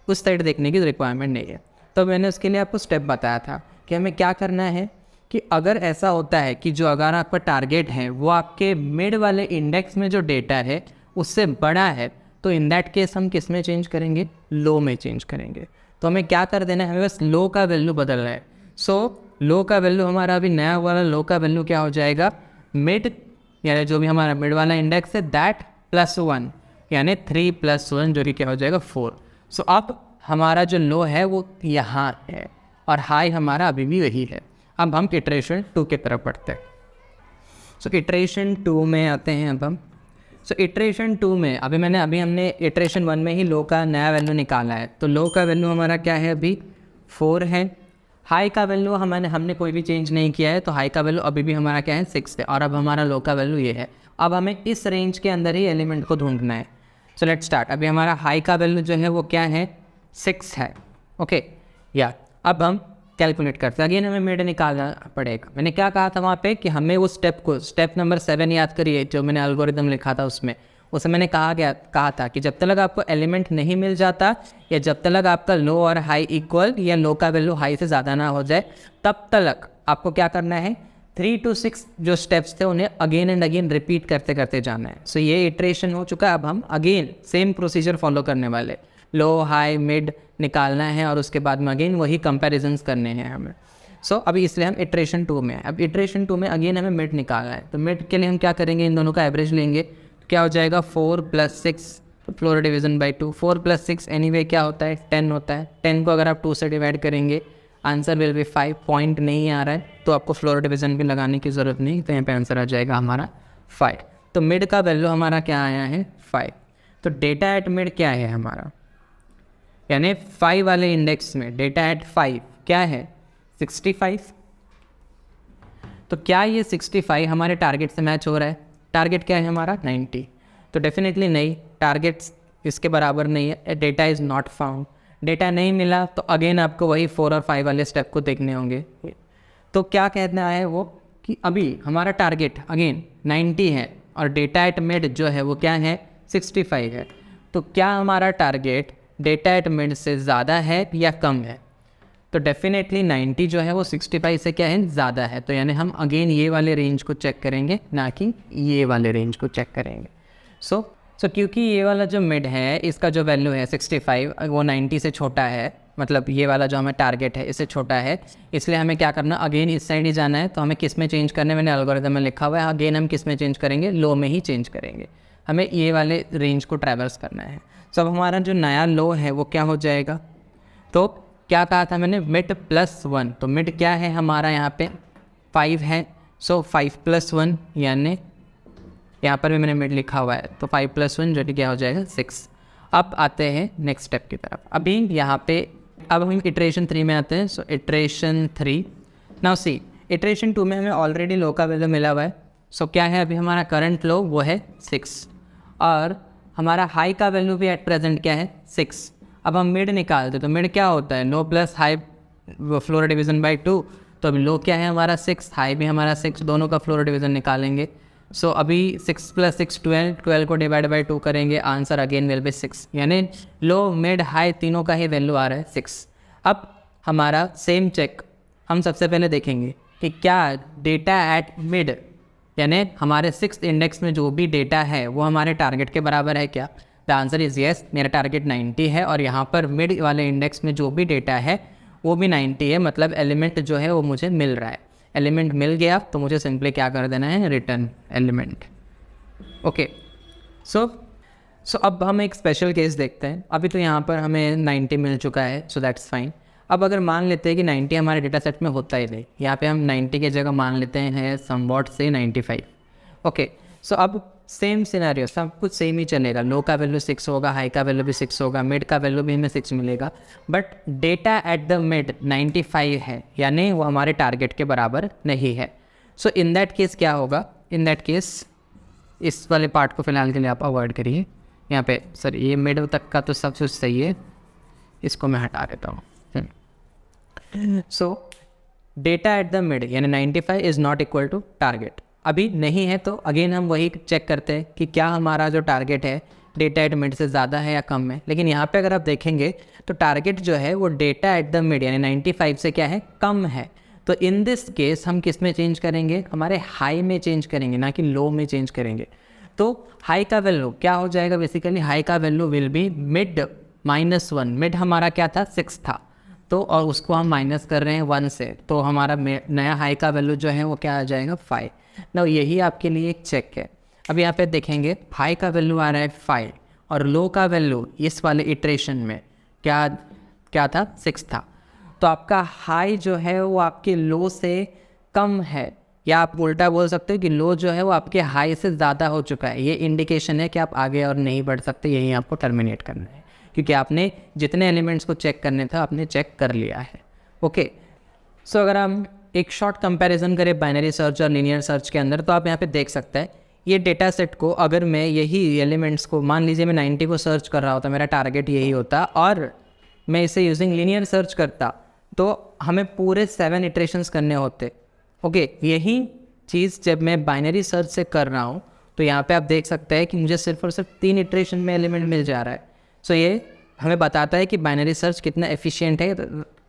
उस साइड देखने की रिक्वायरमेंट नहीं है। तो मैंने उसके लिए आपको स्टेप बताया था कि हमें क्या करना है कि अगर ऐसा होता है कि जो अगर आपका टारगेट है वो आपके मिड वाले इंडेक्स में जो डेटा है उससे बड़ा है, तो इन दैट केस हम किस में चेंज करेंगे, लो में चेंज करेंगे। तो हमें क्या कर देना है, हमें बस लो का वैल्यू बदलना है। सो लो का वैल्यू हमारा अभी नया वाला लो का वैल्यू क्या हो जाएगा, मिड यानी जो भी हमारा मिड वाला इंडेक्स है दैट +1 यानी 3 + 1 जो कि क्या हो जाएगा 4। सो अब हमारा जो लो है वो यहाँ है और हाई हमारा अभी भी वही है। अब हम इटरेशन 2 की तरफ बढ़ते हैं। सो इटरेशन 2 में आते हैं अब हम। सो इटरेशन 2 में अभी हमने इटरेशन 1 में ही लो का नया वैल्यू निकाला है। तो लो का वैल्यू हमारा क्या है, अभी 4 है। हाई का वैल्यू हमने कोई भी चेंज नहीं किया है, तो हाई का वैल्यू अभी भी हमारा क्या है 6 है और अब हमारा लो का वैल्यू ये है। अब हमें इस रेंज के अंदर ही एलिमेंट को ढूंढना है। So let's start. अभी हमारा हाई का वैल्यू जो है वो क्या है 6 है। ओके या अब हम कैलकुलेट करते हैं, अगेन हमें मिड निकालना पड़ेगा। मैंने क्या कहा था वहाँ पे कि हमें वो स्टेप नंबर 7 याद करिए जो मैंने एल्गोरिदम लिखा था उसमें मैंने कहा था कि जब तक आपको एलिमेंट नहीं मिल जाता या जब तक आपका लो और हाई इक्वल या लो का वैल्यू हाई से ज़्यादा ना हो जाए तब तक आपको क्या करना है, 3 to 6 जो स्टेप्स थे उन्हें अगेन एंड अगेन रिपीट करते करते जाना है। सो ये इटरेशन हो चुका है। अब हम अगेन सेम प्रोसीजर फॉलो करने वाले, लो हाई मिड निकालना है और उसके बाद में अगेन वही कंपैरिजन्स करने हैं हमें। सो अभी इसलिए हम इटरेशन 2 में हैं। अब इटरेशन 2 में अगेन हमें मिड निकालना है। तो मिड के लिए हम क्या करेंगे, इन दोनों का एवरेज लेंगे। तो क्या हो जाएगा 4 + 6 फ्लोर डिवीजन बाई 2। 4 + 6 एनीवे क्या होता है 10 होता है। 10 को अगर आप 2 से डिवाइड करेंगे आंसर विल बी 5। पॉइंट नहीं आ रहा है तो आपको फ्लोर डिवीजन भी लगाने की ज़रूरत नहीं, तो यहाँ पे आंसर आ जाएगा हमारा 5। तो मिड का वैल्यू हमारा क्या आया है 5। तो डेटा एट मिड क्या है हमारा, यानी 5 वाले इंडेक्स में डेटा एट 5 क्या है 65। तो क्या ये 65 हमारे टारगेट से मैच हो रहा है, टारगेट क्या है हमारा 90। तो डेफिनेटली नहीं, टारगेट्स इसके बराबर नहीं है। Data is not found, data नहीं मिला तो अगेन आपको वही 4 और 5 वाले स्टेप को देखने होंगे। तो क्या कहना है वो कि अभी हमारा टारगेट अगेन 90 है और डेटा एट मिड जो है वो क्या है 65 है। तो क्या हमारा टारगेट डेटा एट मिड से ज़्यादा है या कम है? तो डेफिनेटली 90 जो है वो 65 से क्या है ज़्यादा है। तो यानी हम अगेन ये वाले रेंज को चेक करेंगे, ना कि ये वाले रेंज को चेक करेंगे। सो क्योंकि ये वाला जो मिड है इसका जो वैल्यू है 65 वो 90 से छोटा है, मतलब ये वाला जो हमें टारगेट है इससे छोटा है, इसलिए हमें क्या करना, अगेन इस साइड ही जाना है। तो हमें किस में चेंज करना है, मैंने एल्गोरिथम में लिखा हुआ है, अगेन हम किस में चेंज करेंगे, लो में ही चेंज करेंगे। हमें ये वाले रेंज को ट्रैवर्स करना है। सो अब हमारा जो नया लो है वो क्या हो जाएगा, तो क्या कहा था मैंने, मिड +1। तो मिड क्या है हमारा यहाँ पे 5 है। सो 5 + 1 यानी यहाँ पर भी मैंने मिड लिखा हुआ है, तो 5 + 1 जो कि क्या हो जाएगा 6। अब आते हैं नेक्स्ट स्टेप की तरफ। अभी यहाँ पे अब हम इटरेशन 3 में आते हैं। सो इटरेशन 3, नाउ सी इटरेशन 2 में हमें ऑलरेडी लो का वैल्यू मिला हुआ है। सो क्या है अभी हमारा करंट लो वो है 6 और हमारा हाई का वैल्यू भी एट प्रेजेंट क्या है 6। अब हम मिड निकालते तो मिड क्या होता है, low plus high floor division by 2। तो अभी लो क्या है हमारा 6, हाई भी हमारा 6, दोनों का फ्लोर डिवीज़न निकालेंगे। सो अभी 6 + 6 12 को डिवाइड बाई 2 करेंगे, आंसर अगेन विल बी 6। यानी लो मिड हाई तीनों का ही वैल्यू आ रहा है 6। अब हमारा सेम चेक हम सबसे पहले देखेंगे कि क्या डेटा एट मिड यानी हमारे 6th इंडेक्स में जो भी डेटा है वो हमारे टारगेट के बराबर है क्या। द आंसर इज़ येस, मेरा टारगेट 90 है और यहाँ पर मिड वाले इंडेक्स में जो भी डेटा है वो भी 90 है, मतलब एलिमेंट जो है वो मुझे मिल रहा है। एलिमेंट मिल गया तो मुझे सिंपली क्या कर देना है, रिटर्न एलिमेंट। ओके, सो अब हम एक स्पेशल केस देखते हैं। अभी तो यहाँ पर हमें 90 मिल चुका है, सो दैट्स फाइन। अब अगर मान लेते हैं कि 90 हमारे डेटा सेट में होता ही नहीं, यहाँ पे हम 90 की जगह मान लेते हैं समवॉट से 95। ओके, सो अब सेम सिनेरियो, सब कुछ सेम ही चलेगा। लो का वैल्यू 6 होगा, हाई का वैल्यू भी 6 होगा, मिड का वैल्यू भी हमें 6 मिलेगा, but data at the mid 95 है, यानी वो हमारे टारगेट के बराबर नहीं है। सो इन दैट केस क्या होगा, इन दैट केस इस वाले पार्ट को फिलहाल के लिए आप अवॉइड करिए। यहाँ पे सर ये मिड तक का तो सब कुछ सही है, इसको मैं हटा देता हूँ। So data at the mid यानी 95 is not equal to target. अभी नहीं है तो अगेन हम वही चेक करते हैं कि क्या हमारा जो टारगेट है डेटा एट मिड से ज़्यादा है या कम है। लेकिन यहाँ पे अगर आप देखेंगे तो टारगेट जो है वो डेटा एट द मिड यानी 95 से क्या है, कम है। तो इन दिस केस हम किस में चेंज करेंगे, हमारे हाई में चेंज करेंगे, ना कि लो में चेंज करेंगे। तो हाई का वैल्यू क्या हो जाएगा, बेसिकली हाई का value will B mid -1। Mid हमारा क्या था 6 था, तो और उसको हम माइनस कर रहे हैं 1 से, तो हमारा नया हाई का वैल्यू जो है वो क्या आ जाएगा 5। ना यही आपके लिए एक चेक है। अब यहाँ पे देखेंगे हाई का वैल्यू आ रहा है 5 और लो का वैल्यू इस वाले इटरेशन में क्या था 6 था। तो आपका हाई जो है वो आपके लो से कम है, या आप उल्टा बोल सकते हो कि लो जो है वो आपके हाई से ज़्यादा हो चुका है। ये इंडिकेशन है कि आप आगे और नहीं बढ़ सकते, यही आपको टर्मिनेट करना है, क्योंकि आपने जितने एलिमेंट्स को चेक करने था आपने चेक कर लिया है। ओके, सो अगर हम एक शॉर्ट कंपैरिजन करें बाइनरी सर्च और लीनियर सर्च के अंदर, तो आप यहाँ पे देख सकते हैं ये डेटा सेट को, अगर मैं यही एलिमेंट्स को, मान लीजिए मैं 90 को सर्च कर रहा होता, मेरा टारगेट यही होता और मैं इसे यूजिंग लीनियर सर्च करता, तो हमें पूरे 7 इटरेशंस करने होते। ओके, यही चीज़ जब मैं बाइनरी सर्च से कर रहा हूँ तो यहाँ पे आप देख सकते हैं कि मुझे सिर्फ और सिर्फ 3 इटरेशन में एलिमेंट मिल जा रहा है। सो ये हमें बताता है कि बाइनरी सर्च कितना एफिशिएंट है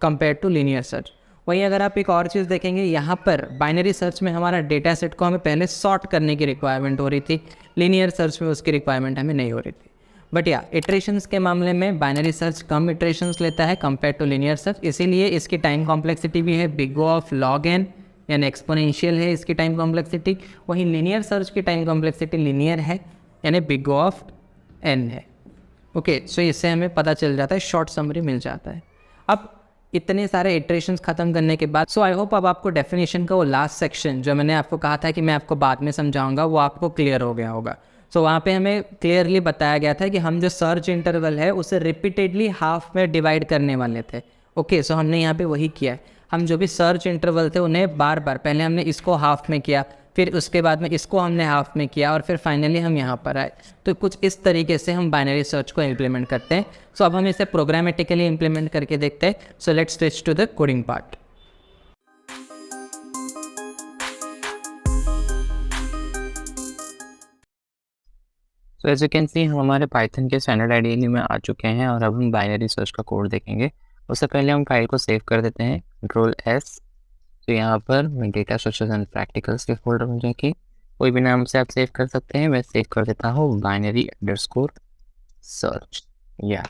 कंपेयर टू लीनियर सर्च। वहीं अगर आप एक और चीज़ देखेंगे, यहाँ पर बाइनरी सर्च में हमारा डेटा सेट को हमें पहले सॉर्ट करने की रिक्वायरमेंट हो रही थी, लीनियर सर्च में उसकी रिक्वायरमेंट हमें नहीं हो रही थी। बट या इटरेशंस के मामले में बाइनरी सर्च कम इटरेशंस लेता है कंपेयर टू लीनियर सर्च, इसीलिए इसकी टाइम कॉम्प्लेक्सिटी भी है big O of log n, यानी एक्सपोनेंशियल है इसकी टाइम कॉम्प्लेक्सिटी। वहीं लीनियर सर्च की टाइम कॉम्प्लेक्सिटी लीनियर है, यानी बिग O ऑफ n है। ओके, सो इससे हमें पता चल जाता है, शॉर्ट समरी मिल जाता है। अब इतने सारे इटरेशंस ख़त्म करने के बाद, सो आई होप अब आपको डेफिनेशन का वो लास्ट सेक्शन जो मैंने आपको कहा था कि मैं आपको बाद में समझाऊंगा, वो आपको क्लियर हो गया होगा। सो वहाँ पे हमें क्लियरली बताया गया था कि हम जो सर्च इंटरवल है उसे रिपीटेडली हाफ में डिवाइड करने वाले थे। ओके, सो हमने यहाँ पे वही किया है। हम जो भी सर्च इंटरवल थे उन्हें बार बार, पहले हमने इसको हाफ में किया, फिर उसके बाद में इसको हमने हाफ में किया और फिर फाइनली हम यहाँ पर आए। तो कुछ इस तरीके से हम बाइनरी सर्च को इम्प्लीमेंट करते हैं। सो अब हम इसे प्रोग्रामेटिकली इम्प्लीमेंट करके देखते हैं। So let's switch to the coding part. So as you can see हम हमारे पाइथन के स्टैंडर्ड आईडीई में आ चुके हैं और अब हम बाइनरी सर्च का कोड देखेंगे। उससे पहले हम फाइल को सेव कर देते हैं, कंट्रोल एस। तो यहाँ पर मैं डेटा स्ट्रक्चर्स एंड प्रैक्टिकल्स के फोल्डर में जाके कोई भी नाम से आप सेव कर सकते हैं। मैं सेव कर देता हूँ बाइनरी अंडरस्कोर सर्च। या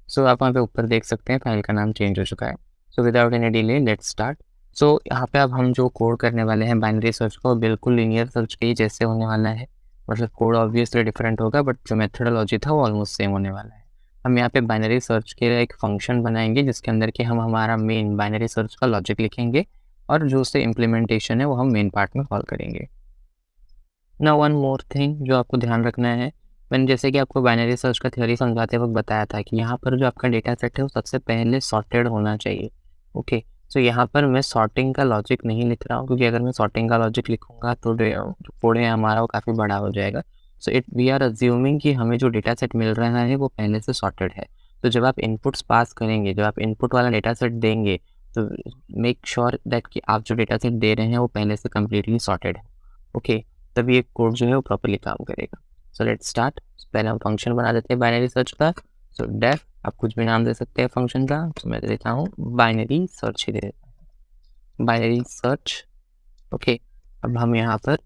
सो आप वहाँ पे ऊपर देख सकते हैं फाइल का नाम चेंज हो चुका है। So without any delay let's start. So यहाँ पे अब हम जो कोड करने वाले हैं बाइनरी सर्च को, बिल्कुल लीनियर सर्च के ही जैसे होने वाला है। मतलब कोड ऑब्वियसली डिफरेंट होगा बट जो मेथडोलॉजी था वो ऑलमोस्ट सेम होने वाला है। हम यहाँ पे बाइनरी सर्च के लिए एक फंक्शन बनाएंगे जिसके अंदर कि हम हमारा मेन बाइनरी सर्च का लॉजिक लिखेंगे और जो उससे इम्प्लीमेंटेशन है वो हम मेन पार्ट में कॉल करेंगे। ना वन मोर थिंग जो आपको ध्यान रखना है, मैंने जैसे कि आपको बाइनरी सर्च का थ्योरी समझाते वक्त बताया था कि यहाँ पर जो आपका डेटा सेट है वो सबसे पहले सॉर्टेड होना चाहिए। ओके, सो यहाँ पर मैं सॉर्टिंग का लॉजिक नहीं लिख रहा हूँ क्योंकि अगर मैं सॉर्टिंग का लॉजिक लिखूंगा तो जो कोड है हमारा वो काफ़ी बड़ा हो जाएगा। So it we are assuming कि हमें जो डेटा सेट मिल रहा है वो पहले से सॉर्टेड है। तो जब आप इनपुट्स पास करेंगे, जब आप इनपुट वाला डेटा सेट देंगे तो मेक श्योर दैट कि आप जो डेटा सेट दे रहे हैं वो पहले से कम्प्लीटली सॉर्टेड है। ओके, तभी एक कोड जो है वो प्रॉपर्ली काम करेगा। सो लेट्स स्टार्ट। पहले हम फंक्शन बना देते हैं बाइनरी सर्च का। सो डेफ, आप कुछ भी नाम दे सकते हैं फंक्शन का। तो मैं दे देता हूँ बाइनरी सर्च ही दे देता हूँ, बाइनरी सर्च। ओके, अब हम यहाँ पर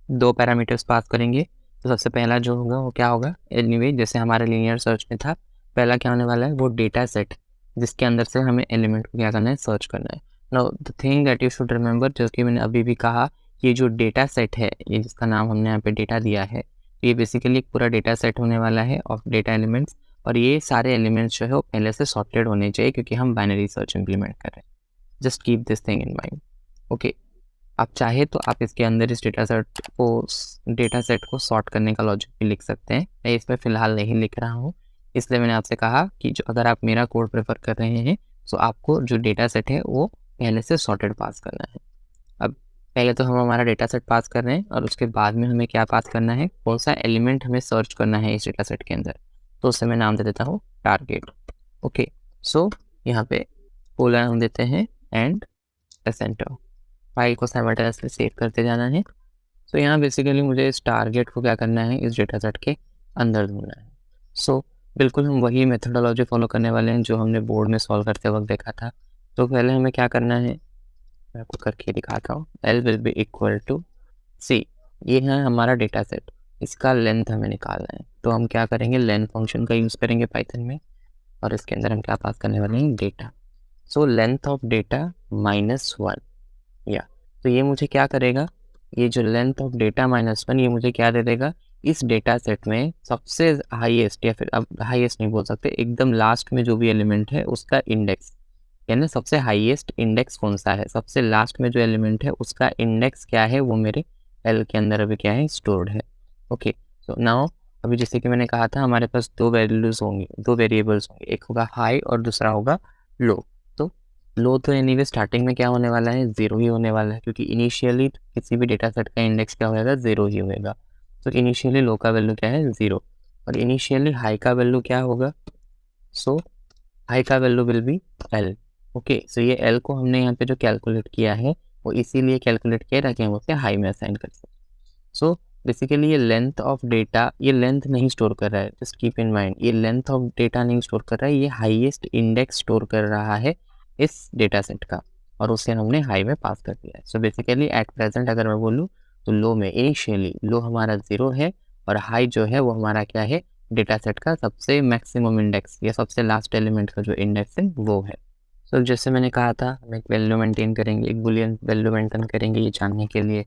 दो पैरामीटर्स पास करेंगे। तो सबसे पहला जो होगा वो क्या होगा, एनीवे जैसे हमारे लीनियर सर्च में था, पहला क्या होने वाला है वो डेटा सेट जिसके अंदर से हमें एलिमेंट को क्या करना है, सर्च करना है। Now the thing that you should remember, जो कि मैंने अभी भी कहा, ये जो डेटा सेट है, ये जिसका नाम हमने यहाँ पे डेटा दिया है, तो ये बेसिकली एक पूरा डेटा सेट होने वाला है ऑफ डेटा एलिमेंट्स। और ये सारे एलिमेंट्स जो है वो पहले से सॉर्टेड होने चाहिए क्योंकि हम बाइनरी सर्च इंप्लीमेंट कर रहे हैं। Just keep this thing in mind. Okay, आप चाहे तो आप इसके अंदर इस डेटा सेट को सॉर्ट करने का लॉजिक भी लिख सकते हैं। मैं इसमें फ़िलहाल नहीं लिख रहा हूँ, इसलिए मैंने आपसे कहा कि जो अगर आप मेरा कोड प्रेफर कर रहे हैं तो आपको जो डेटा सेट है वो पहले से सॉर्टेड पास करना है। अब पहले तो हम हमारा डेटा सेट पास कर रहे हैं और उसके बाद में हमें क्या पास करना है, कौन सा एलिमेंट हमें सर्च करना है इस डेटा सेट के अंदर। तो उससे मैं नाम दे देता हूँ टारगेट। ओके, सो यहाँ पे पोलर हम देते हैं एंड सेंटर। फाइल को साइमल्टेनियसली सेव करते जाना है। तो यहाँ बेसिकली मुझे इस टारगेट को क्या करना है, इस डेटा सेट के अंदर ढूंढना है। सो बिल्कुल हम वही मेथडोलॉजी फॉलो करने वाले हैं जो हमने बोर्ड में सॉल्व करते वक्त देखा था। तो पहले हमें क्या करना है, मैं आपको करके दिखाता हूँ। L will be equal to C। ये है हमारा डेटा सेट, इसका लेंथ हमें निकालना है। तो हम क्या करेंगे, लेंथ फंक्शन का यूज़ करेंगे पाइथन में और इसके अंदर हम क्या पास करने वाले हैं, data. So length of data -1। या तो ये मुझे क्या करेगा, ये जो लेंथ ऑफ डेटा -1 ये मुझे क्या दे देगा, इस डेटा सेट में सबसे हाईएस्ट, या फिर अब हाईएस्ट नहीं बोल सकते, एकदम लास्ट में जो भी एलिमेंट है उसका इंडेक्स, यानी सबसे हाईएस्ट इंडेक्स कौन सा है, सबसे लास्ट में जो एलिमेंट है उसका इंडेक्स क्या है, वो मेरे एल के अंदर अभी क्या है, स्टोर्ड है। ओके, सो नाउ अभी जैसे कि मैंने कहा था हमारे पास दो वैल्यूज होंगे, दो वेरिएबल्स होंगे, एक होगा हाई और दूसरा होगा लो। तो लो तो एनीवे स्टार्टिंग में क्या होने वाला है, ज़ीरो ही होने वाला है क्योंकि इनिशियली किसी भी डेटा सेट का इंडेक्स क्या होगा, ज़ीरो ही होगा। तो इनिशियली लो का वैल्यू क्या है, ज़ीरो। और इनिशियली हाई का वैल्यू क्या होगा, सो हाई का value will be L. Okay, so ये एल को हमने यहाँ पे जो कैलकुलेट किया है वो इसीलिए कैलकुलेट किया ताकि हम उसे हाई में असाइन कर सकें। सो बेसिकली ये लेंथ ऑफ डेटा, ये लेंथ नहीं स्टोर कर रहा है, जस्ट कीप इन माइंड, ये लेंथ ऑफ डेटा नहीं स्टोर कर रहा है, ये हाईएस्ट इंडेक्स स्टोर कर रहा है इस डेटा सेट का और उसे हमने हाई में पास कर दिया है। सो बेसिकली एट प्रेजेंट अगर मैं बोलूँ तो लो में इनिशियली लो हमारा ज़ीरो है और हाई जो है वो हमारा क्या है, डेटा सेट का सबसे मैक्सिमम इंडेक्स या सबसे लास्ट एलिमेंट का जो इंडेक्स है वो है। सो जैसे मैंने कहा था हम एक वैल्यू मेंटेन करेंगे, एक बुलियन वैल्यू मेंटेन करेंगे ये जानने के लिए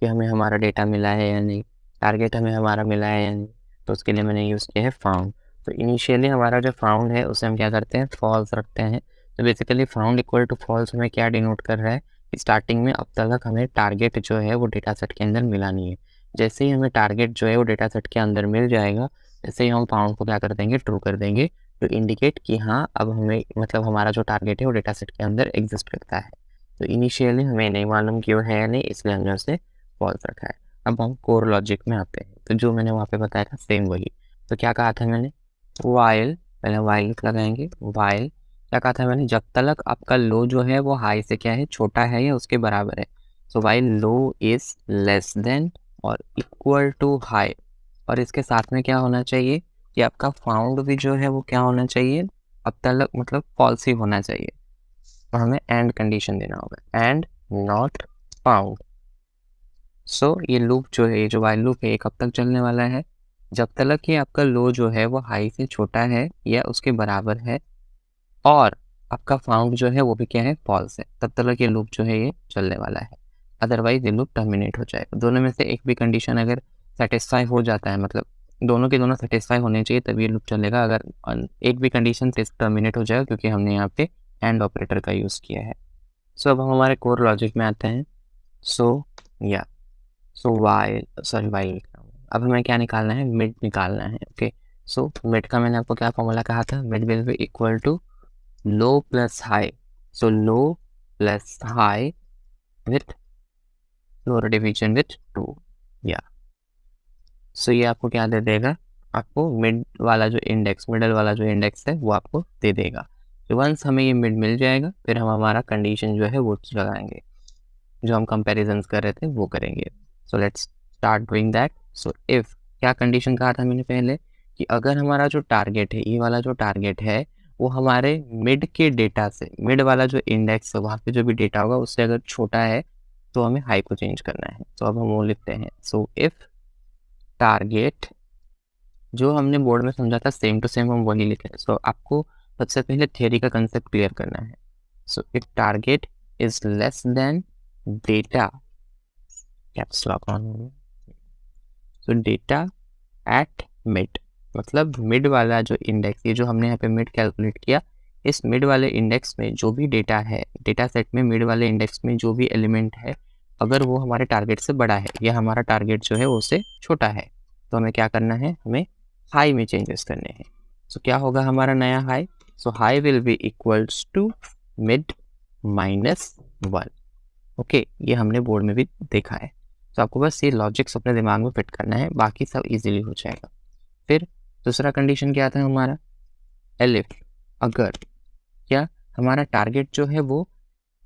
कि हमें हमारा डेटा मिला है या नहीं, टारगेट हमें हमारा मिला है या नहीं। तो उसके लिए मैंने यूज़ किया है फाउंड। तो इनिशियली हमारा जो फाउंड है उसे हम क्या करते हैं, फॉल्स रखते हैं। तो basically found equal to false हमें क्या डिनोट कर रहा है कि स्टार्टिंग में अब तक हमें टारगेट जो है वो डेटा सेट के अंदर मिला नहीं है। जैसे ही हमें टारगेट जो है वो डेटा सेट के अंदर मिल जाएगा, जैसे ही हम फाउंड को क्या कर देंगे, ट्रू कर देंगे, तो इंडिकेट कि हाँ अब हमें मतलब हमारा जो टारगेट है वो डेटा सेट के अंदर एग्जिस्ट करता है। तो इनिशियली हमें नहीं मालूम कि वो है या नहीं, इसलिए हमने उसे फॉल्स रखा है। अब हम कोर लॉजिक में आते हैं, तो जो मैंने वहाँ पे बताया था सेम वही। तो क्या कहा था मैंने, वाइल, पहले वाइल लगाएंगे, वाइल क्या कहा था मैंने, जब तक आपका लो जो है वो हाई से क्या है, छोटा है या उसके बराबर है। So while low is less then और इक्वल टू हाई, और इसके साथ में क्या होना चाहिए कि आपका फाउंड भी जो है वो क्या होना चाहिए, अब तक मतलब फॉल्स ही होना चाहिए। तो हमें एंड कंडीशन देना होगा, एंड नॉट फाउंड। सो ये लूप जो है, ये जो वाइल लूप है, ये कब तक चलने वाला है, जब तक कि आपका लो जो है वो हाई से छोटा है या उसके बराबर है और आपका फाउंड जो है वो भी क्या है, फॉल्स है, तब तक ये लूप जो है ये चलने वाला है। अदरवाइज ये लूप टर्मिनेट हो जाएगा। दोनों में से एक भी कंडीशन अगर सेटिस्फाई हो जाता है, मतलब दोनों के दोनों सेटिस्फाई होने चाहिए तभी ये लूप चलेगा। अगर एक भी कंडीशन से टर्मिनेट हो जाएगा क्योंकि हमने यहाँ पे एंड ऑपरेटर का यूज़ किया है। सो अब हम हमारे कोर लॉजिक में आते हैं। वाइल अब हमें क्या निकालना है, मिड निकालना है। ओके, सो मिड का मैंने आपको क्या फॉर्मूला कहा था, mid will be equal to low plus high. So low plus high with lower division with 2 या। सो ये आपको क्या दे देगा, आपको मिड वाला जो इंडेक्स, मिडल वाला जो इंडेक्स है वो आपको दे देगा। तो वंस हमें ये मिड मिल जाएगा फिर हम हमारा कंडीशन जो है वो लगाएंगे, जो हम कंपैरिजंस कर रहे थे वो करेंगे। सो let's start doing that. So if, क्या कंडीशन कहा था मैंने पहले कि अगर हमारा जो टारगेट है, ये वाला जो टारगेट है वो हमारे मिड के डेटा से, मिड वाला जो इंडेक्स है वहाँ पे जो भी डेटा होगा उससे अगर छोटा है तो हमें हाई को चेंज करना है। तो अब हम वो लिखते हैं। सो इफ़ टारगेट, जो हमने बोर्ड में समझा था सेम टू सेम हम वही लिखे। सो आपको सबसे पहले थियरी का कंसेप्ट क्लियर करना है। So if target is less then data, caps lock on, so data at mid, मतलब मिड वाला जो इंडेक्स, ये जो हमने यहाँ पे मिड कैलकुलेट किया, इस मिड वाले इंडेक्स में जो भी डेटा है, डेटा सेट में मिड वाले इंडेक्स में जो भी एलिमेंट है, अगर वो हमारे टारगेट से बड़ा है या हमारा टारगेट जो है वो उससे छोटा है तो हमें क्या करना है, हमें हाई में चेंजेस करने हैं। सो क्या होगा हमारा नया high, so high will be equals to mid -1। Okay, ये हमने बोर्ड में भी देखा है। तो आपको बस ये लॉजिक्स अपने दिमाग में फिट करना है, बाकी सब इजीली हो जाएगा। फिर दूसरा कंडीशन क्या था हमारा, एलिफ, अगर क्या हमारा टारगेट जो है वो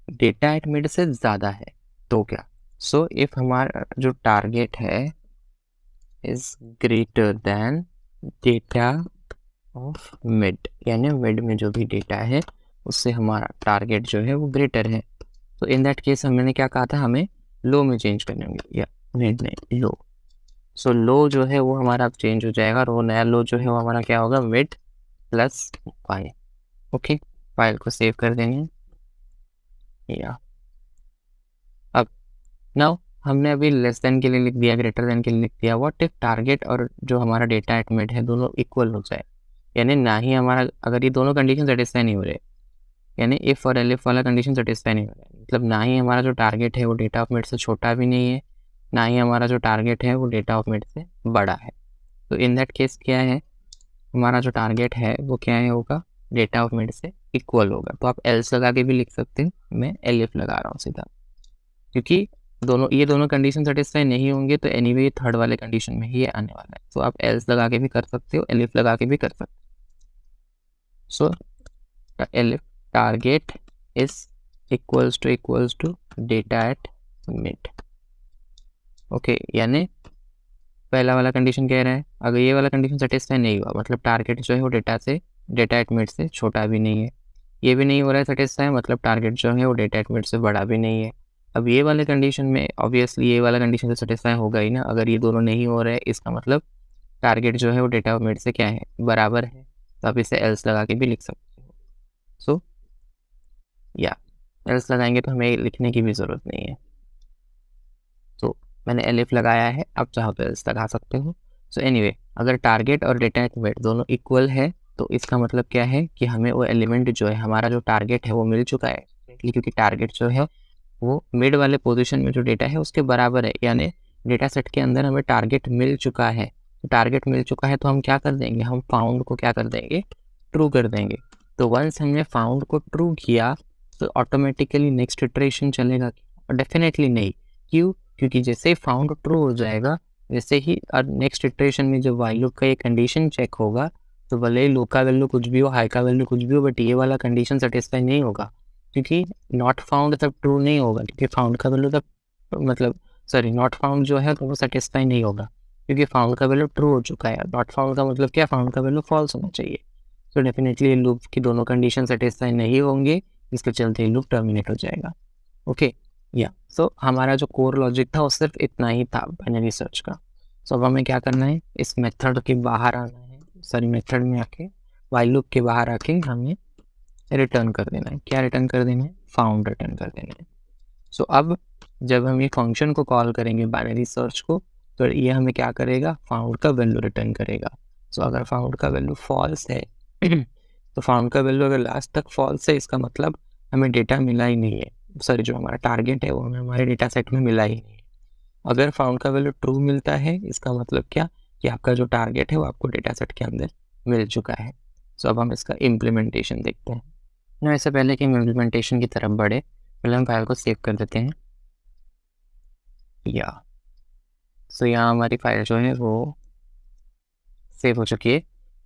डेटा एट मिड से ज़्यादा है तो क्या। सो इफ हमारा जो टारगेट है is greater than data of mid, यानी मिड में जो भी डेटा है उससे हमारा टारगेट जो है वो ग्रेटर है, तो इन दैट केस हमने क्या कहा था, हमें लो में चेंज करने होंगे, या मिड नहीं, लो। सो लो जो है वो हमारा अब चेंज हो जाएगा और वो नया लो जो है वो हमारा क्या होगा, मिड +5। ओके, फाइल को सेव कर देंगे। या अब नाउ हमने अभी लेस देन के लिए लिख दिया, ग्रेटर देन के लिए लिख दिया। व्हाट इफ टारगेट और जो हमारा डेटा एट मिड है दोनों इक्वल हो जाए, यानी ना ही हमारा, अगर ये दोनों कंडीशन सेटिस्फाई नहीं हो रहे, यानी इफ़ और एलिफ वाला कंडीशन सेटिस्फाई नहीं हो रहा है, मतलब ना ही हमारा जो टारगेट है वो डेटा ऑफ मिड से छोटा भी नहीं है, ना ही हमारा जो टारगेट है वो डेटा ऑफ मिड से बड़ा है, तो इन दैट केस क्या है, हमारा जो टारगेट है वो क्या है, होगा डेटा ऑफ मिड से इक्वल होगा। तो आप एल्स लगा के भी लिख सकते हो, मैं एलिफ लगा रहा हूँ सीधा, क्योंकि ये दोनों कंडीशन सेटिस्फाई नहीं होंगे तो एनीवे ये थर्ड वाले कंडीशन में ही आने वाला है। तो आप एल्स लगा के भी कर सकते हो, एलिफ लगा के भी कर सकते हो। So elif target is equals to data at mid. Okay, यानी पहला वाला कंडीशन कह रहा है अगर ये वाला कंडीशन सेटिस्फाई नहीं हुआ, मतलब टारगेट जो है वो डेटा एट मिड से छोटा भी नहीं है, ये भी नहीं हो रहा है सेटिस्फाई, मतलब टारगेट जो है वो डेटा एट मिड से बड़ा भी नहीं है। अब ये वाले कंडीशन में ऑब्वियसली ये वाला कंडीशन तो सेटिस्फाई होगा ही ना, अगर ये दोनों नहीं हो रहे हैं इसका मतलब टारगेट जो है वो डेटा ऑफ मिड से क्या है, बराबर है, तो आप इसे एल्स लगा के भी लिख सकते हो। सो या एल्स लगाएंगे तो हमें लिखने की भी ज़रूरत नहीं है। तो मैंने एलिफ लगाया है, आप चाहो तो एल्स लगा सकते हो। सो एनीवे, अगर टारगेट और डेटा एट मिड दोनों इक्वल है तो इसका मतलब क्या है कि हमें वो एलिमेंट जो है, हमारा जो टारगेट है वो मिल चुका है, क्योंकि टारगेट जो है वो मिड वाले पोजीशन में जो डेटा है उसके बराबर है, यानी डेटा सेट के अंदर हमें टारगेट मिल चुका है। तो टारगेट मिल चुका है तो हम क्या कर देंगे, हम फाउंड को क्या कर देंगे, ट्रू कर देंगे। तो वंस हमने फाउंड को ट्रू किया तो ऑटोमेटिकली नेक्स्ट इटरेशन चलेगा, डेफिनेटली नहीं। क्यों, क्योंकि जैसे ही फाउंड ट्रू हो जाएगा वैसे ही नेक्स्ट इटरेशन में जब वाइल लूप का ये कंडीशन चेक होगा तो भले ही लो का वैल्यू कुछ भी हो, हाई का वैल्यू कुछ भी हो, बट ये वाला कंडीशन सेटिस्फाई नहीं होगा, क्योंकि नॉट फाउंड तब ट्रू नहीं होगा, क्योंकि फाउंड का वैल्यू तब, मतलब सॉरी, नॉट फाउंड जो है तो वो सेटिस्फाई नहीं होगा, क्योंकि फाउंड का वैल्यू ट्रू हो चुका है। नॉट फाउंड का मतलब क्या, फाउंड का वैल्यू फॉल्स होना चाहिए। तो डेफिनेटली लूप की दोनों कंडीशन सेटिस्फाई नहीं होंगे, जिसके चलते लूप टर्मिनेट हो जाएगा। ओके या सो हमारा जो कोर लॉजिक था वो सिर्फ इतना ही था बाइनरी सर्च का। सो अब हमें क्या करना है, इस मेथड के बाहर आना है, सॉरी मेथड में आके व्हाइल लूप के बाहर आके हमें रिटर्न कर देना है। क्या रिटर्न कर देना है, फाउंड रिटर्न कर देना है। सो अब जब हम ये फंक्शन को कॉल करेंगे बाइनरी सर्च को, तो ये हमें क्या करेगा, फाउंड का वैल्यू रिटर्न करेगा। सो अगर फाउंड का वैल्यू फॉल्स है तो फाउंड का वैल्यू अगर लास्ट तक फॉल्स है, इसका मतलब हमें डेटा मिला ही नहीं है, सॉरी जो हमारा टारगेट है वो हमें हमारे डेटा सेट में मिला ही नहीं है। अगर फाउंड का वैल्यू ट्रू मिलता है, इसका मतलब क्या, कि आपका जो टारगेट है वो आपको डेटा सेट के अंदर मिल चुका है। सो अब हम इसका इम्प्लीमेंटेशन देखते हैं ना। इससे पहले कि हम इम्प्लीमेंटेशन की तरफ बढ़े, पहले हम फाइल को सेव कर देते हैं। या सो यहाँ हमारी फाइल जो है वो सेव हो चुकी है।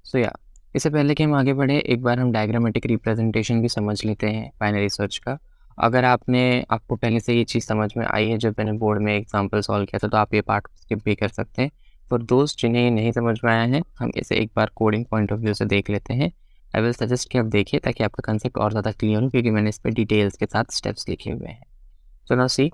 सो या इससे पहले कि हम आगे बढ़े, एक बार हम डायग्रामेटिक रिप्रेजेंटेशन भी समझ लेते हैं बाइनरी सर्च का। अगर आपको पहले से ये चीज़ समझ में आई है, जब मैंने बोर्ड में एग्जांपल सॉल्व किया था, तो आप ये पार्ट स्किप भी कर सकते हैं। फॉर दोस्त जिन्हें ये नहीं समझ में आया है, हम इसे एक बार कोडिंग पॉइंट ऑफ व्यू से देख लेते हैं। आई विल सजेस्ट कि आप देखिए, ताकि आपका कंसेप्ट और ज़्यादा क्लियर हो, क्योंकि मैंने इस पर डिटेल्स के साथ स्टेप्स लिखे हुए हैं। सो नाउ सी,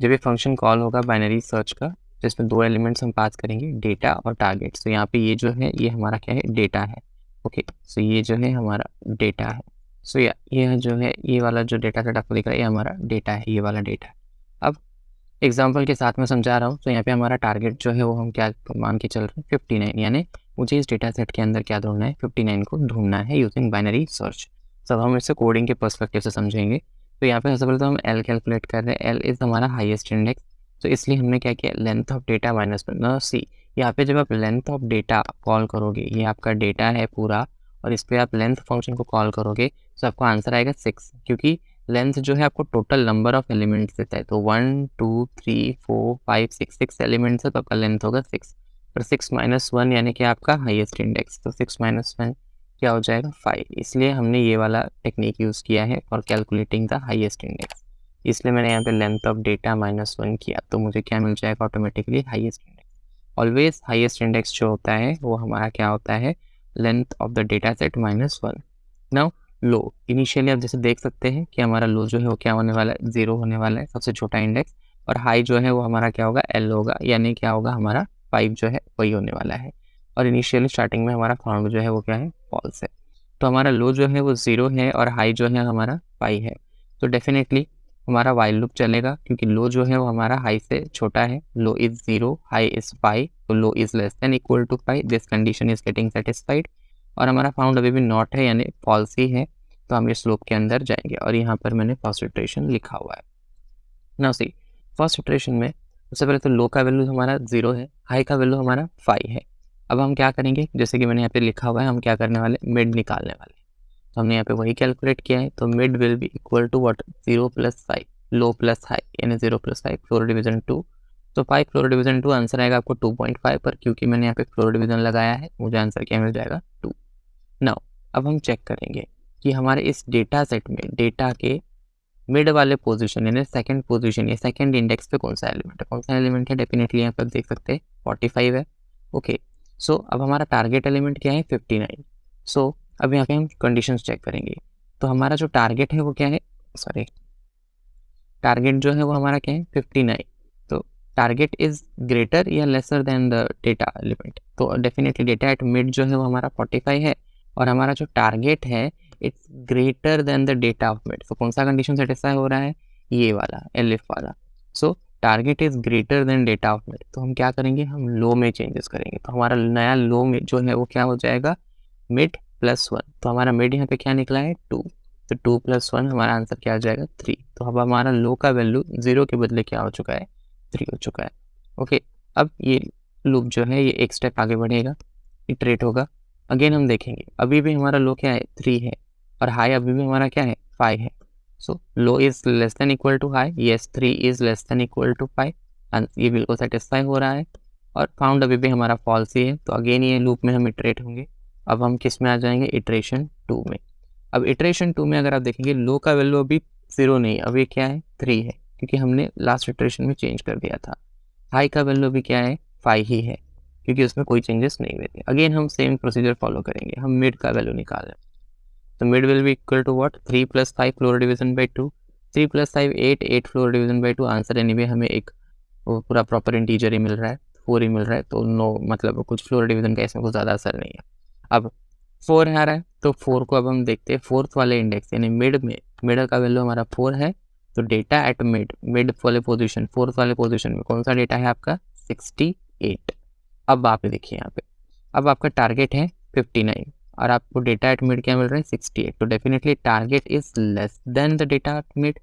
जब ये फंक्शन कॉल होगा बाइनरी सर्च का, तो इसमें दो एलिमेंट्स हम पास करेंगे, डेटा और टारगेट। तो यहाँ पे ये जो है ये हमारा क्या है, डेटा है। ओके सो ये जो है हमारा डेटा है। सो ये जो है, ये वाला जो डेटा सेट आपको दिख रहा है, ये हमारा डेटा है, ये वाला डेटा है। अब एग्जाम्पल के साथ मैं समझा रहा हूँ। तो यहाँ पे हमारा टारगेट जो है वो हम क्या मान के चल रहे हैं, 59, यानी मुझे इस डेटा सेट के अंदर क्या ढूंढना है, 59 को ढूंढना है यूजिंग बाइनरी सर्च। सब हम इसे कोडिंग के पर्सपेक्टिव से समझेंगे। तो यहाँ पे सबसे पहले तो हम एल कैलकुलेट कर रहे हैं। एल इज़ हमारा हाईएस्ट इंडेक्स, तो इसलिए हमने क्या किया, लेंथ ऑफ डेटा माइनस ना सी। यहाँ पे जब आप लेंथ ऑफ डेटा कॉल करोगे, ये आपका डेटा है पूरा, और इस पर आप लेंथ फंक्शन को कॉल करोगे, तो आपको आंसर आएगा 6, क्योंकि लेंथ जो है आपको टोटल नंबर ऑफ एलिमेंट्स देता है। तो 1 2 3 4 5 6 एलिमेंट्स है, तो आपका लेंथ होगा 6। पर 6 - 1 यानी कि आपका हाईएस्ट इंडेक्स, तो 6 - 1 क्या हो जाएगा, 5। इसलिए हमने ये वाला टेक्निक यूज़ किया है for calculating the highest index. इसलिए मैंने यहाँ पे लेंथ ऑफ डेटा -1 किया, तो मुझे क्या मिल जाएगा, automatically highest index. Always highest index जो होता है वो हमारा क्या होता है, length of the data set -1। Now low, initially आप जैसे देख सकते हैं कि हमारा लो जो है वो क्या होने वाला है, 0 होने वाला है, सबसे छोटा इंडेक्स। और हाई जो है वो हमारा क्या होगा, एल होगा, यानी क्या होगा, हमारा 5 जो है वही होने वाला है। और इनिशियली स्टार्टिंग में हमारा फाउंड जो है वो क्या है, फॉल्स है। तो हमारा लो जो है वो 0 है और हाई जो है हमारा 5 है। तो डेफिनेटली हमारा वाइल लूप चलेगा, क्योंकि लो जो है वो हमारा हाई से छोटा है। लो इज़ 0, हाई इज़ 5, तो low is less than equal to 5, this condition is getting satisfied. और हमारा फाउंड अभी भी नॉट है, यानी फॉल्स ही है। तो हम इस लूप के अंदर जाएंगे, और यहाँ पर मैंने फर्स्ट इटरेशन लिखा हुआ है। नाउ सी, फर्स्ट इटरेशन में सबसे पहले तो लो का वैल्यू हमारा 0 है, हाई का वैल्यू हमारा 5 है। अब हम क्या करेंगे, जैसे कि मैंने यहाँ पे लिखा हुआ है, हम क्या करने वाले, मिड निकालने वाले। तो हमने यहाँ पे वही कैलकुलेट किया है। तो mid will be equal to what, 0 + 5, low plus high, यानी 0 + 5, फ्लोर डिवीजन 2। तो 5 फ्लोर डिवीजन 2, आंसर आएगा आपको 2.5, पर क्योंकि मैंने यहाँ पे फ्लोर डिवीजन लगाया है, मुझे आंसर क्या मिल जाएगा, 2। नाउ अब हम चेक करेंगे कि हमारे इस डेटा सेट में डेटा के मिड वाले पोजीशन, यानी सेकंड पोजीशन या सेकंड इंडेक्स पे कौन सा एलिमेंट है, कौन सा एलिमेंट है, डेफिनेटली यहाँ पर देख सकते हैं 45 है। ओके सो अब हमारा टारगेट एलिमेंट क्या है, 59। सो अब यहाँ पे हम कंडीशंस चेक करेंगे। तो हमारा जो टारगेट है वो क्या है, सॉरी टारगेट जो है वो हमारा क्या है, 59। तो टारगेट इज ग्रेटर या lesser than the data element, तो डेफिनेटली डेटा एट मिड जो है वो हमारा 45 है, और हमारा जो टारगेट है it's greater than the data of mid. तो कौन सा कंडीशन सेटिस्फाई हो रहा है, ये वाला एलिफ वाला। सो target is greater than data of mid, तो हम क्या करेंगे, हम लो में चेंजेस करेंगे। तो हमारा नया लो में जो है वो क्या हो जाएगा, मिड +1। तो हमारा मिड यहाँ पे क्या निकला है, 2। तो 2 + 1 हमारा आंसर क्या आ जाएगा, 3। तो अब हमारा लो का वैल्यू 0 के बदले क्या हो चुका है, 3 हो चुका है। ओके अब ये लूप जो है ये एक स्टेप आगे बढ़ेगा, इटरेट होगा। अगेन हम देखेंगे अभी भी हमारा लो क्या है, 3 है, और हाई अभी भी हमारा क्या है, 5 है। So low is less than equal to high, yes 3 is less than equal to 5, ये बिल्कुल सेटिस्फाई हो रहा है। और फाउंड अभी भी हमारा फॉल्स ही है। तो अगेन ये लूप में हम इटरेट होंगे। अब हम किस में आ जाएंगे, इटरेशन 2 में। अब इटरेशन 2 में अगर आप देखेंगे, लो का वैल्यू अभी 0 नहीं, अभी क्या है, 3 है, क्योंकि हमने लास्ट इटरेशन में चेंज कर दिया था। हाई का वैल्यू अभी क्या है, 5 ही है। क्योंकि उसमें कोई चेंजेस नहीं हुए थे। अगेन हम सेम प्रोसीजर फॉलो करेंगे, हम मिड का वैल्यू निकाल रहे हैं, तो mid will be equal to what, 3 + 5 floor division by 2, 3 + 5 8 floor division by 2। Answer anyway हमें एक वो पूरा प्रॉपर इंटीजर ही मिल रहा है, 4 ही मिल रहा है, तो नो मतलब कुछ फ्लोर डिवीजन का इसमें कुछ ज़्यादा असर नहीं है। अब 4 आ रहा है तो 4 को अब हम देखते हैं फोर्थ वाले इंडेक्स यानी मिड में, मिड का वैल्यू हमारा 4 है, तो डेटा एट मिड वाले पोजीशन, फोर्थ वाले पोजीशन में कौन सा डेटा है आपका, 68। अब आप देखिए यहाँ पे, अब आपका टारगेट है 59 और आपको डेटा एट मिड क्या मिल रहा है, 68, तो definitely target is less than the data at mid.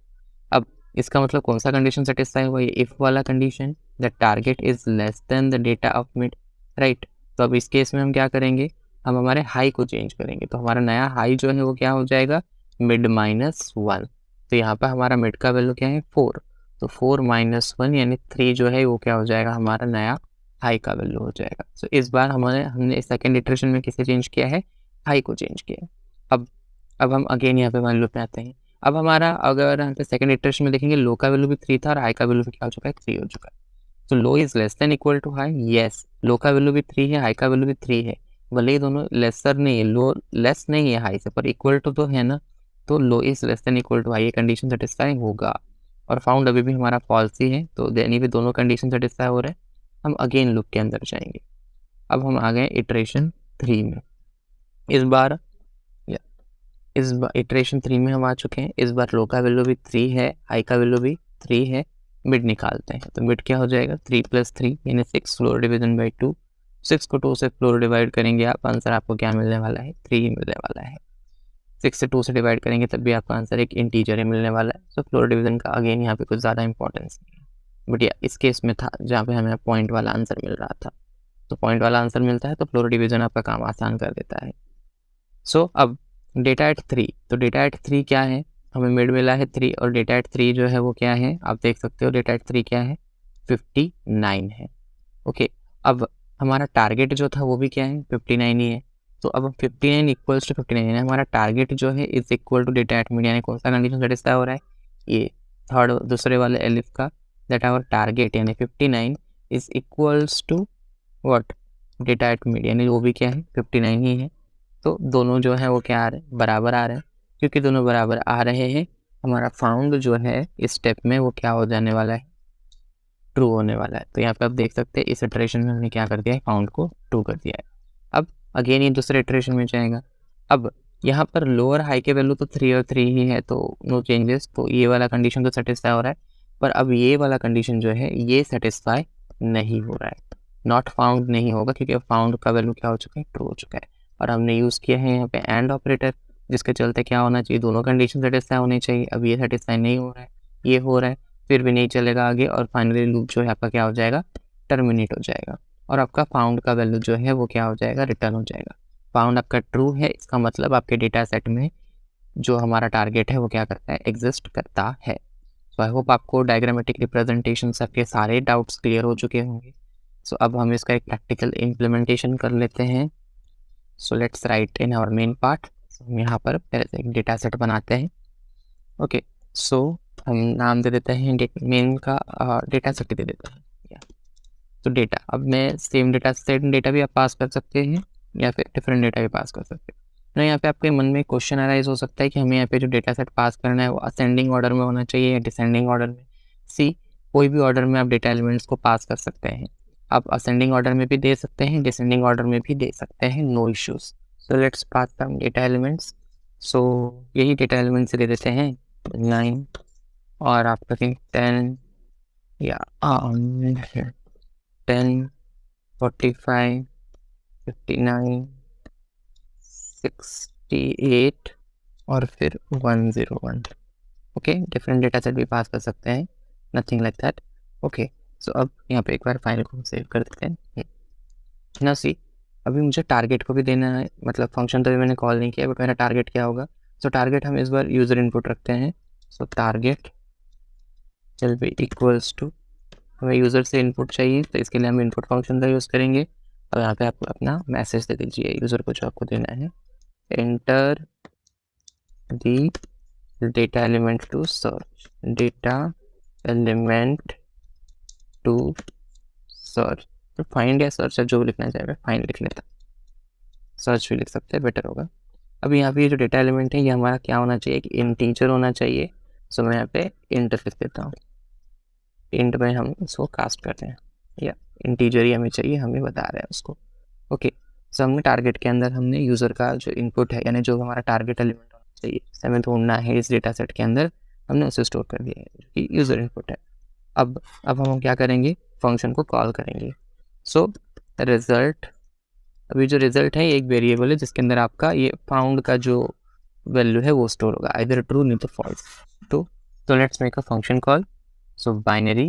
अब इसका मतलब कौन सा कंडीशन सेटिस्फाई हुआ, ये इफ वाला condition, the target is less than the data of mid, right. तो अब इस केस में हम क्या करेंगे, हम हमारे हाई को चेंज करेंगे, तो हमारा नया हाई जो है वो क्या हो जाएगा, मिड -1। तो यहाँ पर हमारा मिड का वैल्यू क्या है, 4, तो 4 - 1 यानी 3 जो है वो क्या हो जाएगा, हमारा नया हाई का वैल्यू हो जाएगा। सो इस बार हमने सेकेंड इटरेशन में किसे चेंज किया है, हाई को चेंज किया है। अब हम अगेन यहाँ पे वैल्यू पे आते हैं। अब हमारा अगर यहाँ पे सेकेंड इटरेशन में देखेंगे, लो का वैल्यू भी 3 था और हाई का वैल्यू भी क्या हो चुका है, 3 हो चुका है। तो low is less than equal to high, yes, low का वैल्यू भी 3 है, हाई का वैल्यू भी 3 है, भले ही दोनों लेसर नहीं है, लो लेस नहीं है हाई से, पर इक्वल टू तो है ना, तो low is less than equal to high, ये कंडीशन सेटिस्फाई होगा। और फाउंड अभी भी हमारा फॉल्स ही है, तो यानी भी दोनों कंडीशन सेटिस्फाई हो रहे हैं। हम अगेन लूप के अंदर जाएंगे। अब हम आ गए इटरेशन 3 में। इस बार इटरेशन 3 में हम आ चुके हैं। इस बार लो का वैल्यू भी 3 है, हाई का वैल्यू भी 3 है, मिड निकालते हैं। तो मिड क्या हो जाएगा, 3 + 3 यानी 6 फ्लोर डिवीजन बाई 2। 6 को 2 से फ्लोर डिवाइड करेंगे आप, आंसर आपको क्या मिलने वाला है, 3 ही मिलने वाला है। 6 से 2 से डिवाइड करेंगे तब भी आपका आंसर एक इंटीजर ही मिलने वाला है। तो फ्लोर डिवीजन का अगेन यहाँ पे कुछ ज़्यादा इंपॉर्टेंस नहीं है, बट या इस केस में था जहाँ पे हमें पॉइंट वाला आंसर मिल रहा था, तो पॉइंट वाला आंसर मिलता है तो फ्लोर डिवीजन आपका काम आसान कर देता है। सो अब डेटा एट 3, तो डेटा एट 3 क्या है, हमें मिड मिला है 3 और डेटा एट 3 जो है वो क्या है, आप देख सकते हो डेटा एट 3 क्या है, 59 है। ओके, अब हमारा टारगेट जो था वो भी क्या है, 59 ही है। तो अब 59 इक्वल्स टू 59 यानी हमारा टारगेट जो है is equal to data at mid, यानी कौन सा कंडीशन सेटिस्फाई हो रहा है, ये थर्ड दूसरे वाले एलिफ का, दैट आवर टारगेट यानी 59 is equals to what, data at mid, यानी वो भी क्या है, 59 ही है। तो दोनों जो है वो क्या आ रहे हैं, बराबर आ रहे हैं। क्योंकि दोनों बराबर आ रहे हैं, हमारा फाउंड जो है इस स्टेप में वो क्या हो जाने वाला है, ट्रू होने वाला है। तो यहाँ पे आप देख सकते हैं इस इटरेशन में हमने क्या कर दिया है, फाउंड को ट्रू कर दिया है। अब अगेन ये दूसरे इटरेशन में जाएगा। अब यहाँ पर लोअर हाई के वैल्यू तो 3 और 3 ही है, तो नो चेंजेस, तो ये वाला कंडीशन तो सेटिस्फाई हो रहा है। पर अब ये वाला कंडीशन जो है ये सेटिस्फाई नहीं हो रहा है, नॉट फाउंड नहीं होगा, क्योंकि फाउंड का वैल्यू क्या हो चुका है, ट्रू हो चुका है। और हमने यूज़ किया है यहाँ पे एंड ऑपरेटर, जिसके चलते क्या होना चाहिए, दोनों कंडीशन सेटिस्फाई होनी चाहिए। अब ये सेटिस्फाई नहीं हो रहा है, ये हो रहा है, फिर भी नहीं चलेगा आगे, और फाइनली लूप जो है आपका क्या हो जाएगा, टर्मिनेट हो जाएगा, और आपका फाउंड का वैल्यू जो है वो क्या हो जाएगा, रिटर्न हो जाएगा। फाउंड आपका ट्रू है, इसका मतलब आपके डेटा सेट में जो हमारा टारगेट है वो क्या करता है, एग्जिस्ट करता है। सो आई होप आपको डायग्रामेटिक रिप्रेजेंटेशन सबके सारे डाउट्स क्लियर हो चुके होंगे। सो अब हम इसका एक प्रैक्टिकल इम्प्लीमेंटेशन कर लेते हैं। So let's write in our main part. हम यहाँ पर पहले से एक डेटा सेट बनाते हैं। ओके, सो हम नाम दे देते हैं मेन का डेटा सेट दे देते हैं। तो डेटा, अब मैं सेम डेटा सेट डेटा भी आप पास कर सकते हैं या फिर डिफरेंट डेटा भी पास कर सकते हैं। ना यहाँ पे आपके मन में क्वेश्चन अराइज हो सकता है कि हमें यहाँ पे जो डेटा सेट पास करना है वो असेंडिंग ऑर्डर में होना चाहिए या डिसेंडिंग ऑर्डर में। सी, कोई भी ऑर्डर में आप डेटा एलिमेंट्स को पास कर सकते हैं। आप असेंडिंग ऑर्डर में भी दे सकते हैं, डिसेंडिंग ऑर्डर में भी दे सकते हैं, no issues. So let's pass some data elements. So यही डेटा एलिमेंट्स दे देते हैं 9 और आपका 10 या 10 45 59 68 और फिर 101। ओके, डिफरेंट डेटा सेट भी पास कर सकते हैं, नथिंग लाइक दैट। ओके, सो अब यहाँ पे एक बार फाइल को सेव कर देते हैं ना। सी, अभी मुझे टारगेट को भी देना है, मतलब फंक्शन तो अभी मैंने कॉल नहीं किया, बट मेरा टारगेट क्या होगा। सो टारगेट हम इस बार यूज़र इनपुट रखते हैं। So target will be equals to, हमें यूज़र से इनपुट चाहिए तो इसके लिए हम इनपुट फंक्शन का यूज़ करेंगे। और यहाँ पे आप अपना मैसेज दे दीजिए यूज़र को जो आपको देना है, enter the data element to search, data element to search. Find या सर्च जो भी लिखना चाहे फाइंड लिख लेता, सर्च भी लिख सकते हैं, बेटर होगा। अब यहाँ पे जो डेटा एलिमेंट है ये हमारा क्या होना चाहिए, कि इंटीजर होना चाहिए। सो मैं यहाँ पे इंट लिख देता हूँ, इंट में हम इसको कास्ट करते हैं, या इंटीजर ही हमें चाहिए, हमें बता रहा है उसको। ओके, सो हमने टारगेट के अंदर हमने यूज़र का जो इनपुट है, यानी जो हमारा टारगेट एलिमेंट होना चाहिए, हमें ढूंढना है इस डेटा सेट के अंदर, हमने उसे स्टोर कर दिया है जो कि यूज़र इनपुट है। अब हम क्या करेंगे, फंक्शन को कॉल करेंगे। सो रिजल्ट, अभी जो रिजल्ट है ये एक वेरिएबल है जिसके अंदर आपका ये फाउंड का जो वैल्यू है वो स्टोर होगा, आइदर ट्रू नहीं तो फॉल्स। तो let's make a function call. So binary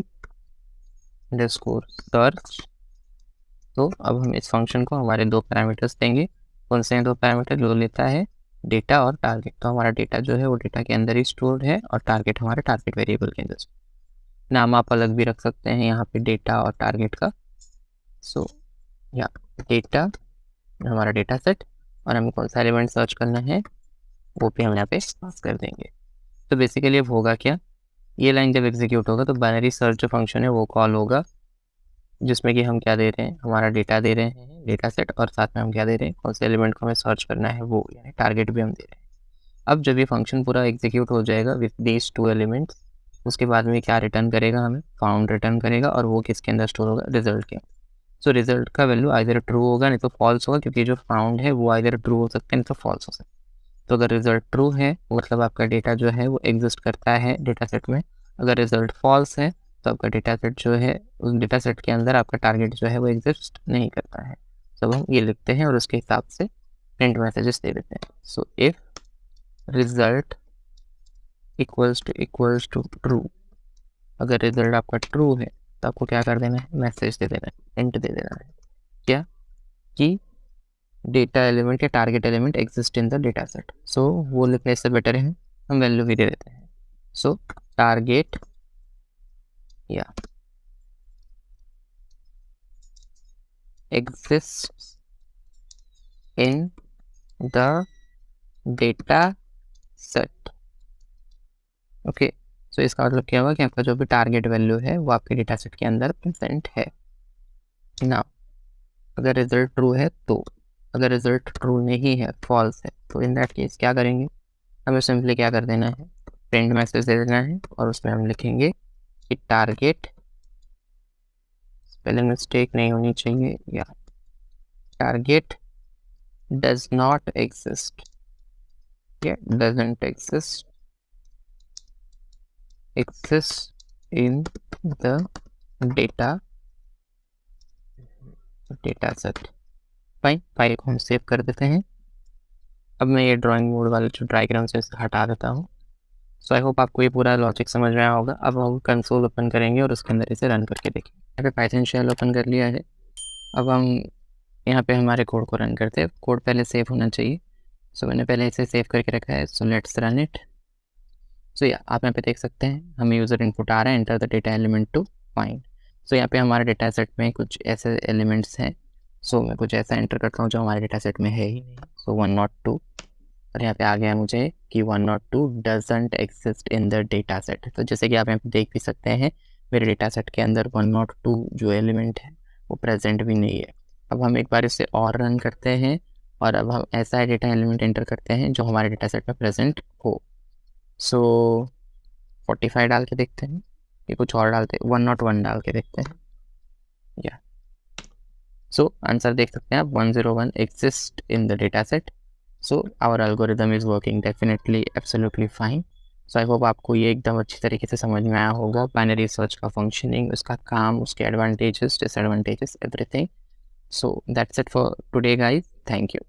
underscore search. तो अब हम इस फंक्शन को हमारे दो पैरामीटर्स देंगे। कौन से हैं दो पैरामीटर, जो लेता है डेटा और टारगेट। तो हमारा डेटा जो है वो डेटा के अंदर ही स्टोर्ड है और टारगेट हमारे टारगेट वेरिएबल के अंदर। नाम आप अलग भी रख सकते हैं यहाँ पे डेटा और टारगेट का। सो या डेटा हमारा डेटा सेट, और हमें कौन सा एलिमेंट सर्च करना है वो भी हम यहाँ पे पास कर देंगे। तो बेसिकली अब होगा क्या, ये लाइन जब एग्जीक्यूट होगा तो बाइनरी सर्च जो फंक्शन है वो कॉल होगा, जिसमें कि हम क्या दे रहे हैं, हमारा डेटा दे रहे हैं डेटा सेट, और साथ में हम क्या दे रहे हैं, कौन से एलिमेंट को हमें सर्च करना है वो, यानी टारगेट भी हम दे रहे हैं। अब जब ये फंक्शन पूरा एग्जीक्यूट हो जाएगा विथ दीज टू एलिमेंट्स, उसके बाद में क्या रिटर्न करेगा, हमें फाउंड रिटर्न करेगा, और वो किसके अंदर स्टोर होगा, रिजल्ट के। सो रिजल्ट का वैल्यू आइदर ट्रू होगा नहीं तो फॉल्स होगा, क्योंकि जो फाउंड है वो आइदर ट्रू हो सकता है नहीं तो फॉल्स हो सकता है। तो अगर रिजल्ट ट्रू है मतलब आपका डेटा जो है वो एग्जिस्ट करता है डेटा सेट में, अगर रिजल्ट फॉल्स है तो आपका डेटा सेट जो है, उस डेटा सेट के अंदर आपका टारगेट जो है वो एग्जिस्ट नहीं करता है। तो हम ये लिखते हैं और उसके हिसाब से प्रिंट मैसेजेस दे देते हैं। So if result equals to true, अगर रिजल्ट आपका ट्रू है तो आपको क्या कर देना है, मैसेज दे देना है, प्रिंट दे देना है क्या, कि डेटा एलिमेंट या target element exist in the data set. So वो लिखने से बेटर है हम वैल्यू भी दे देते हैं। सो टारगेट या exist in the data set. Okay, so इसका मतलब क्या हुआ कि आपका जो भी टारगेट वैल्यू है वो आपके डेटा सेट के अंदर प्रेजेंट है ना। अगर रिजल्ट ट्रू है तो, अगर रिजल्ट ट्रू नहीं है, फॉल्स है, तो इन दैट केस क्या करेंगे, हमें सिंपली क्या कर देना है, प्रिंट मैसेज दे देना है, और उसमें हम लिखेंगे कि टारगेट, स्पेलिंग मिस्टेक नहीं होनी चाहिए, या टारगेट डज नॉट एग्जिस्ट या doesn't exist in the data set. File को हम सेव कर देते हैं। अब मैं ये ड्राइंग मोड वाले जो डायग्राम्स है इसे हटा देता हूँ। सो आई होप आपको ये पूरा लॉजिक समझ में आया होगा। अब हम कंसोल ओपन करेंगे और उसके अंदर इसे रन करके देखेंगे। यहाँ पे पाइथन शेल ओपन कर लिया है। अब हम यहाँ पे हमारे कोड को रन करते हैं। कोड पहले सेव होना चाहिए, सो मैंने पहले इसे सेव करके रखा है। So let's run it. So या आप यहाँ पे देख सकते हैं हमें यूज़र इनपुट आ रहा है, enter the data element to find. So यहाँ पे हमारे डेटा सेट में कुछ ऐसे एलिमेंट्स हैं। सो मैं कुछ ऐसा एंटर करता हूँ जो हमारे डेटा सेट में है ही नहीं। सो 102, और यहाँ पे आ गया मुझे कि 102 doesn't exist in the data set. तो जैसे कि आप यहाँ पे देख भी सकते हैं मेरे डेटा सेट के अंदर 102 जो एलिमेंट है वो प्रेजेंट भी नहीं है। अब हम एक बार इसे और रन करते हैं, और अब हम ऐसा डेटा एलिमेंट एंटर करते हैं जो हमारे डेटा सेट में प्रेजेंट हो। सो 45 डाल के देखते हैं, ये कुछ और डालते हैं, 101 डाल के देखते हैं, या सो आंसर देख सकते हैं आप, 101 exist in the data set. So our algorithm is working definitely absolutely fine. So I hope आपको ये एकदम अच्छी तरीके से समझ में आया होगा बाइनरी सर्च का फंक्शनिंग, उसका काम, उसके advantages, disadvantages, everything. So that's it for today guys. Thank you.